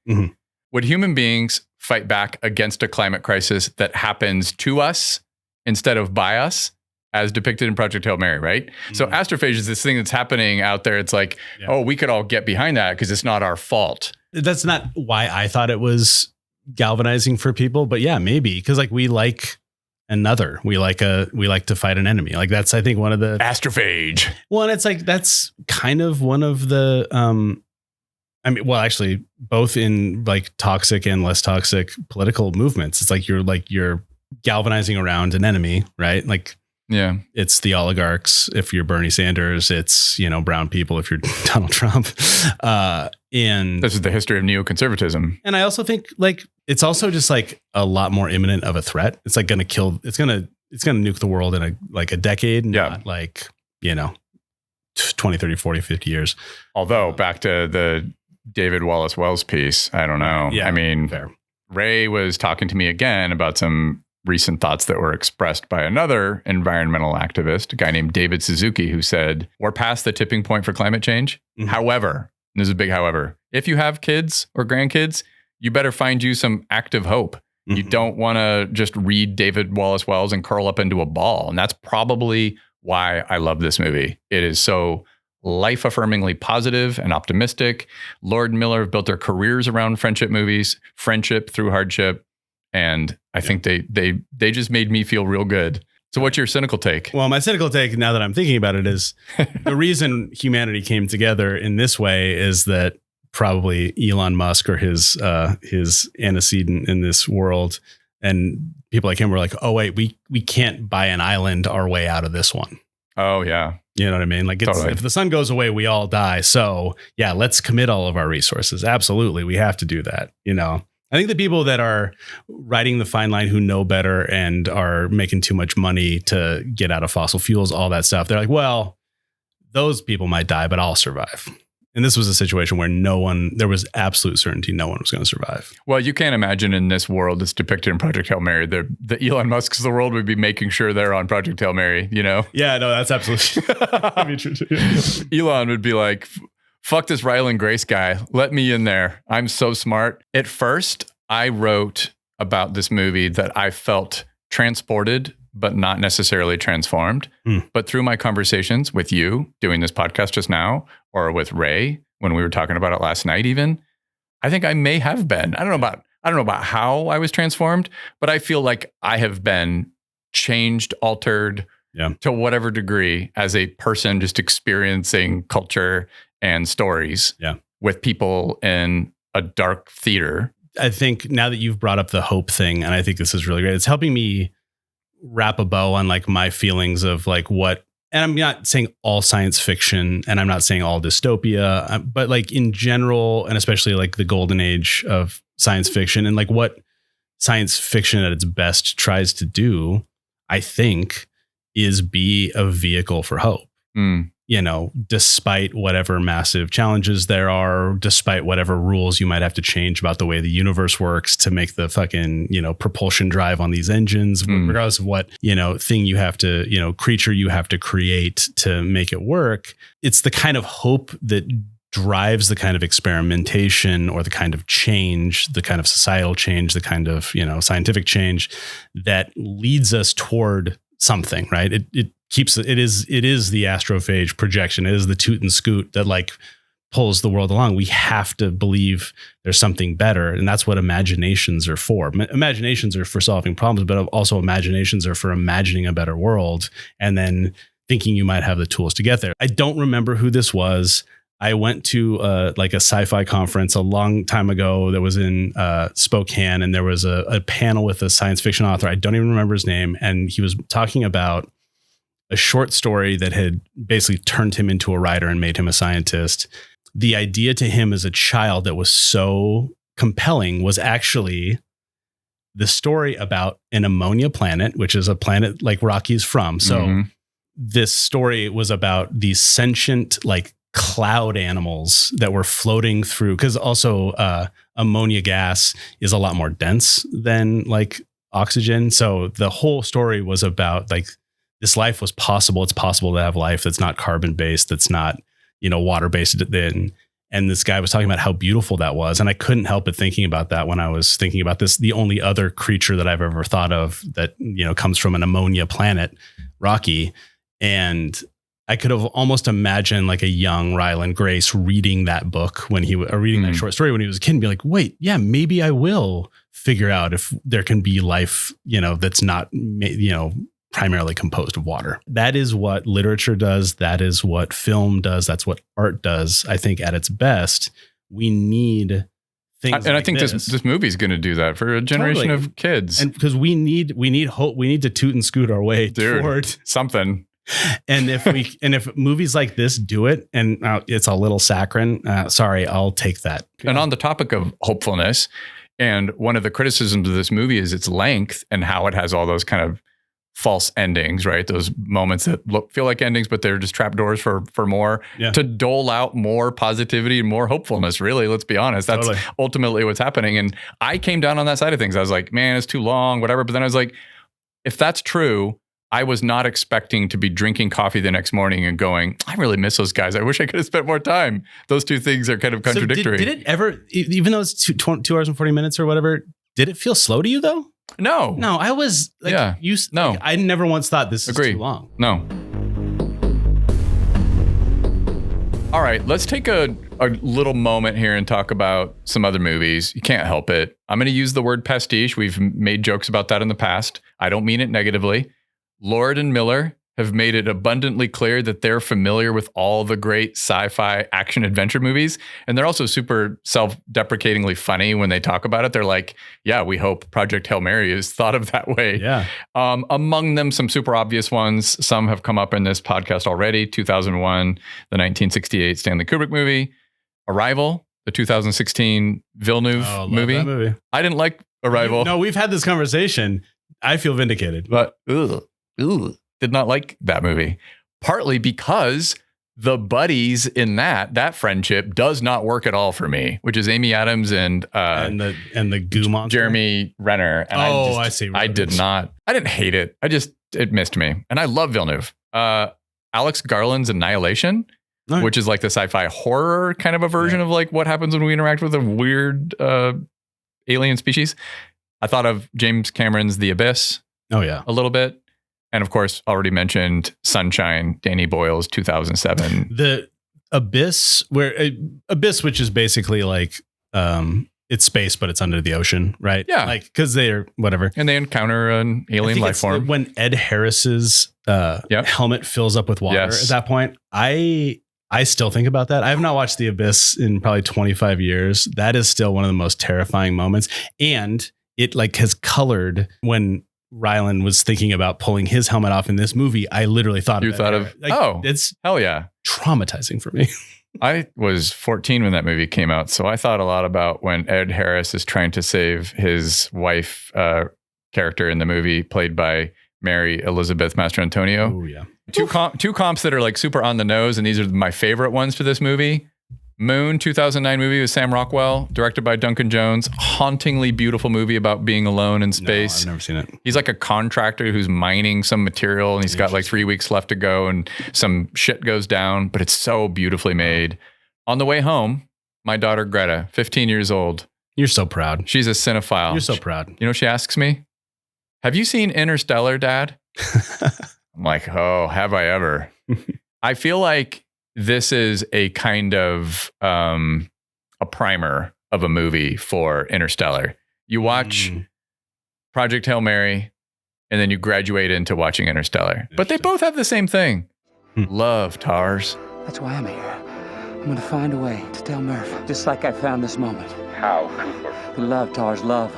Would human beings fight back against a climate crisis that happens to us instead of by us, as depicted in Project Hail Mary, right? So Astrophage is this thing that's happening out there. It's like, oh, we could all get behind that because it's not our fault. That's not why I thought it was galvanizing for people, but yeah, maybe because like we like another, we like to fight an enemy. Like that's, I think, one of the Astrophage. Well, and it's like that's kind of one of the actually both in like toxic and less toxic political movements. It's like you're galvanizing around an enemy, right? Like, yeah, it's the oligarchs if you're Bernie Sanders, it's brown people if you're Donald Trump. And this is the history of neoconservatism. And I also think like it's also just like a lot more imminent of a threat. It's like gonna nuke the world in a decade, not like 20, 30, 40, 50 years. Although back to the David Wallace Wells piece, I don't know. Yeah, I mean, fair. Ray was talking to me again about some recent thoughts that were expressed by another environmental activist, a guy named David Suzuki, who said, we're past the tipping point for climate change. However, and this is a big however, if you have kids or grandkids, you better find you some active hope. You don't want to just read David Wallace Wells and curl up into a ball. And that's probably why I love this movie. It is so life-affirmingly positive and optimistic. Lord and Miller have built their careers around friendship movies, friendship through hardship, and I think they just made me feel real good. So what's your cynical take? Well, my cynical take, now that I'm thinking about it, is the reason humanity came together in this way is that probably Elon Musk or his antecedent in this world, and people like him were like, oh wait, we can't buy an island our way out of this one. Oh yeah. You know what I mean? Like, it's, if the sun goes away, we all die. So yeah, let's commit all of our resources. Absolutely. We have to do that. You know, I think the people that are riding the fine line who know better and are making too much money to get out of fossil fuels, all that stuff, they're like, well, those people might die, but I'll survive. And this was a situation where there was absolute certainty no one was going to survive. Well, you can't imagine in this world that's depicted in Project Hail Mary, the Elon Musks of the world would be making sure they're on Project Hail Mary, you know? Yeah, no, that's absolutely that'd be true too. Elon would be like, fuck this Ryland Grace guy. Let me in there. I'm so smart. At first, I wrote about this movie that I felt transported, but not necessarily transformed. But through my conversations with you doing this podcast just now, or with Ray when we were talking about it last night, even, I think I may have been. I don't know about how I was transformed, but I feel like I have been changed, altered to whatever degree as a person just experiencing culture and stories with people in a dark theater. I think now that you've brought up the hope thing, and I think this is really great, it's helping me wrap a bow on like my feelings of like what, and I'm not saying all science fiction and I'm not saying all dystopia, but like in general, and especially like the golden age of science fiction and like what science fiction at its best tries to do, I think, is be a vehicle for hope. You know, despite whatever massive challenges there are, despite whatever rules you might have to change about the way the universe works to make the fucking, you know, propulsion drive on these engines, regardless of what, you know, thing you have to, you know, creature you have to create to make it work. It's the kind of hope that drives the kind of experimentation or the kind of change, the kind of societal change, the kind of, you know, scientific change that leads us toward something, right? It is the astrophage projection. It is the toot and scoot that like pulls the world along. We have to believe there's something better. And that's what imaginations are for. Imaginations are for solving problems, but also imaginations are for imagining a better world and then thinking you might have the tools to get there. I don't remember who this was. I went to like a sci-fi conference a long time ago that was in Spokane, and there was a panel with a science fiction author. I don't even remember his name. And he was talking about a short story that had basically turned him into a writer and made him a scientist. The idea to him as a child that was so compelling was actually the story about an ammonia planet, which is a planet like Rocky's from. So this story was about these sentient, like cloud animals that were floating through, because also ammonia gas is a lot more dense than like oxygen. So the whole story was about like this life was possible. It's possible to have life that's not carbon based, that's not, you know, water based. And this guy was talking about how beautiful that was. And I couldn't help but thinking about that when I was thinking about this. The only other creature that I've ever thought of that, you know, comes from an ammonia planet, Rocky. And I could have almost imagined like a young Ryland Grace reading that book when he reading that short story when he was a kid and be like, wait, yeah, maybe I will figure out if there can be life, you know, that's not, you know, primarily composed of water. That is what literature does. That is what film does. That's what art does. I think at its best, we need things. And like I think this movie is going to do that for a generation of kids. And because we need hope. We need to toot and scoot our way toward something. And if movies like this do it, and it's a little saccharine, sorry, I'll take that. And on the topic of hopefulness, and one of the criticisms of this movie is its length and how it has all those kind of false endings, right? Those moments that feel like endings, but they're just trapdoors for more, to dole out more positivity and more hopefulness. Really, let's be honest. That's ultimately what's happening. And I came down on that side of things. I was like, man, it's too long, whatever. But then I was like, if that's true, I was not expecting to be drinking coffee the next morning and going, I really miss those guys. I wish I could have spent more time. Those two things are kind of contradictory. So did it ever, even though it's 2 hours and 40 minutes or whatever, did it feel slow to you though? No. I was like, I never once thought this is too long. No. All right, let's take a little moment here and talk about some other movies. You can't help it. I'm going to use the word pastiche. We've made jokes about that in the past. I don't mean it negatively. Lord and Miller have made it abundantly clear that they're familiar with all the great sci-fi action adventure movies. And they're also super self-deprecatingly funny when they talk about it. They're like, yeah, we hope Project Hail Mary is thought of that way. Yeah. Among them, some super obvious ones. Some have come up in this podcast already. 2001, the 1968 Stanley Kubrick movie. Arrival, the 2016 Villeneuve movie. That movie. I didn't like Arrival. No, we've had this conversation. I feel vindicated. But did not like that movie, partly because the buddies in that friendship does not work at all for me, which is Amy Adams and the goo monster, Jeremy Renner. And I see. I didn't hate it. It missed me. And I love Villeneuve. Alex Garland's Annihilation, which is like the sci-fi horror kind of a version of like what happens when we interact with a weird alien species. I thought of James Cameron's The Abyss. Oh yeah, a little bit. And of course, already mentioned Sunshine, Danny Boyle's 2007. The Abyss, which is basically like it's space, but it's under the ocean, right? Yeah, like because they're whatever, and they encounter an alien life form. When Ed Harris's helmet fills up with water at that point, I still think about that. I have not watched The Abyss in probably 25 years. That is still one of the most terrifying moments, and it like has colored when Ryland was thinking about pulling his helmet off in this movie. I literally thought it's hell yeah, traumatizing for me. I was 14 when that movie came out, so I thought a lot about when Ed Harris is trying to save his wife character in the movie, played by Mary Elizabeth Mastrantonio. Oh yeah, two comps that are like super on the nose, and these are my favorite ones to this movie. Moon, 2009 movie with Sam Rockwell, directed by Duncan Jones. Hauntingly beautiful movie about being alone in space. No, I've never seen it. He's like a contractor who's mining some material, and he's got like 3 weeks left to go, and some shit goes down, but it's so beautifully made. On the way home, my daughter Greta, 15 years old. You're so proud. She's a cinephile. You're so proud. You know, she asks me, "Have you seen Interstellar, Dad?" I'm like, "Oh, have I ever?" I feel like this is a kind of a primer of a movie for Interstellar. You watch Project Hail Mary, and then you graduate into watching Interstellar. But they both have the same thing. Love, Tars. That's why I'm here. I'm going to find a way to tell Murph, just like I found this moment. How? Love, Tars, love.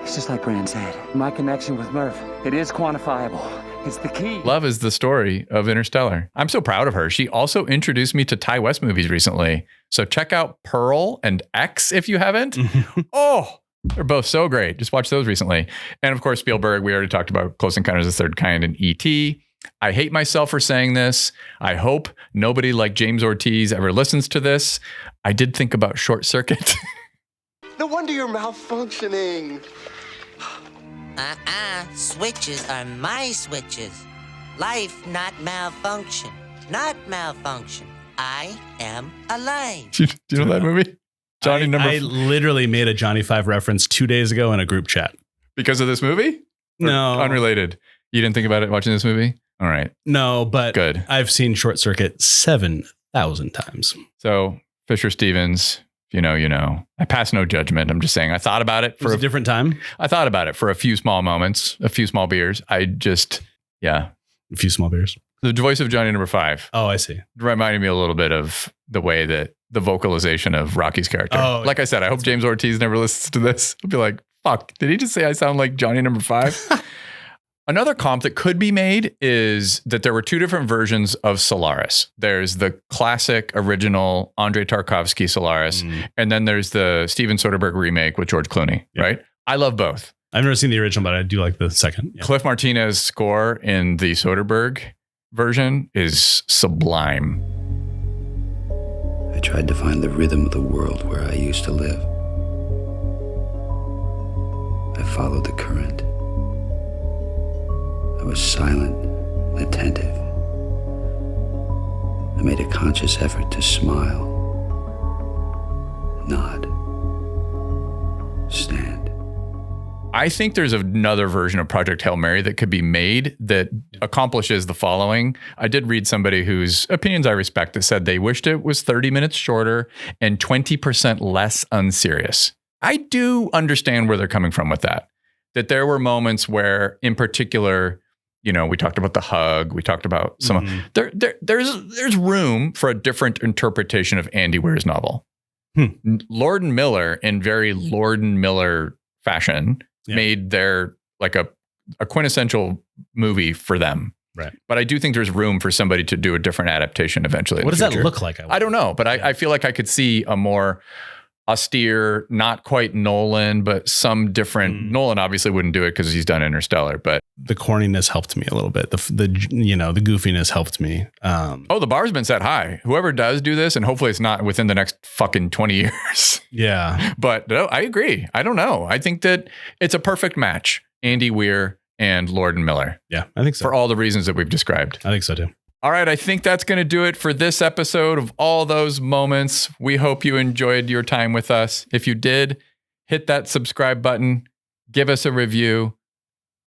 It's just like Brand said. My connection with Murph, it is quantifiable. It's the key. Love is the story of Interstellar. I'm so proud of her. She also introduced me to Ty West movies recently. So check out Pearl and X if you haven't. Oh, they're both so great. Just watched those recently. And of course, Spielberg, we already talked about Close Encounters of the Third Kind and E.T. I hate myself for saying this. I hope nobody like James Ortiz ever listens to this. I did think about Short Circuit. No wonder you're malfunctioning. Switches are my switches. Life, not malfunction. Not malfunction. I am alive. Do you know that movie? Johnny I literally made a Johnny 5 reference 2 days ago in a group chat. Because of this movie? No. Unrelated. You didn't think about it watching this movie? All right. No, but good. I've seen Short Circuit 7,000 times. So Fisher Stevens, you know. I pass no judgment. I'm just saying I thought about it for a different time. I thought about it for a few small moments, a few small beers. A few small beers. The voice of Johnny Number 5. Oh, I see. Reminded me a little bit of the way that the vocalization of Rocky's character. Oh, like I said, I hope James Ortiz never listens to this. I'll be like, fuck, did he just say I sound like Johnny Number 5? Another comp that could be made is that there were two different versions of Solaris. There's the classic original Andrei Tarkovsky Solaris, and then there's the Steven Soderbergh remake with George Clooney, right? I love both. I've never seen the original, but I do like the second. Yeah. Cliff Martinez's score in the Soderbergh version is sublime. I tried to find the rhythm of the world where I used to live. I followed the current. I was silent, attentive. I made a conscious effort to smile, nod, stand. I think there's another version of Project Hail Mary that could be made that accomplishes the following. I did read somebody whose opinions I respect that said they wished it was 30 minutes shorter and 20% less unserious. I do understand where they're coming from with that. That there were moments where, in particular, you know, we talked about the hug, we talked about some, there's room for a different interpretation of Andy Weir's novel. Lord and Miller, in very Lord and Miller fashion, made their like a quintessential movie for them. Right. But I do think there's room for somebody to do a different adaptation eventually. What does that look like? I don't know, but I feel like I could see a more austere, not quite Nolan, but some different. Nolan obviously wouldn't do it because he's done Interstellar, but the corniness helped me a little bit. The goofiness helped me. The bar's been set high. Whoever does do this, and hopefully it's not within the next fucking 20 years. Yeah. But no, I agree. I don't know. I think that it's a perfect match. Andy Weir and Lord and Miller. Yeah, I think so. For all the reasons that we've described. I think so too. All right, I think that's going to do it for this episode of All Those Moments. We hope you enjoyed your time with us. If you did, hit that subscribe button, give us a review,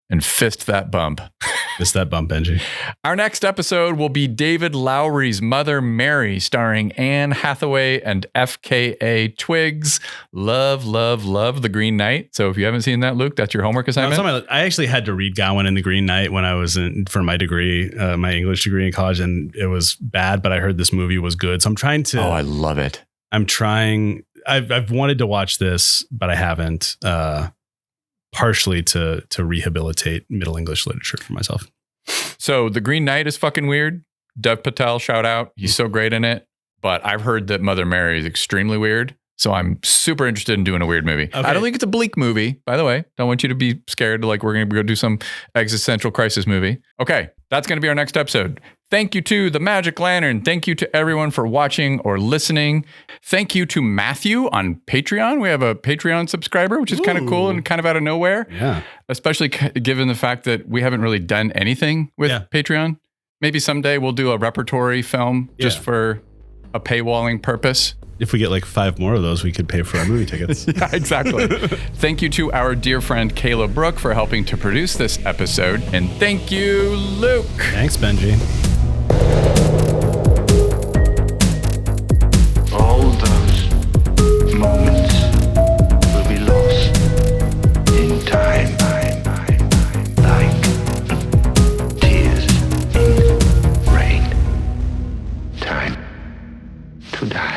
and fist that bump. Fist that bump, Benji. Our next episode will be David Lowery's Mother Mary, starring Anne Hathaway and FKA Twigs. Love, love, love The Green Knight. So if you haven't seen that, Luke, that's your homework assignment. I actually had to read Gawain and The Green Knight when I was for my degree, my English degree in college, and it was bad, but I heard this movie was good. So I'm trying to. Oh, I love it. I've wanted to watch this, but I haven't. Partially to rehabilitate Middle English literature for myself. So The Green Knight is fucking weird. Dev Patel, shout out. He's so great in it. But I've heard that Mother Mary is extremely weird. So I'm super interested in doing a weird movie. Okay. I don't think it's a bleak movie, by the way. Don't want you to be scared like we're going to go do some existential crisis movie. Okay, that's going to be our next episode. Thank you to the Magic Lantern. Thank you to everyone for watching or listening. Thank you to Matthew on Patreon. We have a Patreon subscriber, which is kind of cool and kind of out of nowhere. Yeah. Especially given the fact that we haven't really done anything with Patreon. Maybe someday we'll do a repertory film just for a paywalling purpose. If we get like 5 more of those, we could pay for our movie tickets. Yeah, exactly. Thank you to our dear friend Kayla Brooke for helping to produce this episode. And thank you, Luke. Thanks, Benji. All those moments will be lost in time, like tears in rain. Time to die.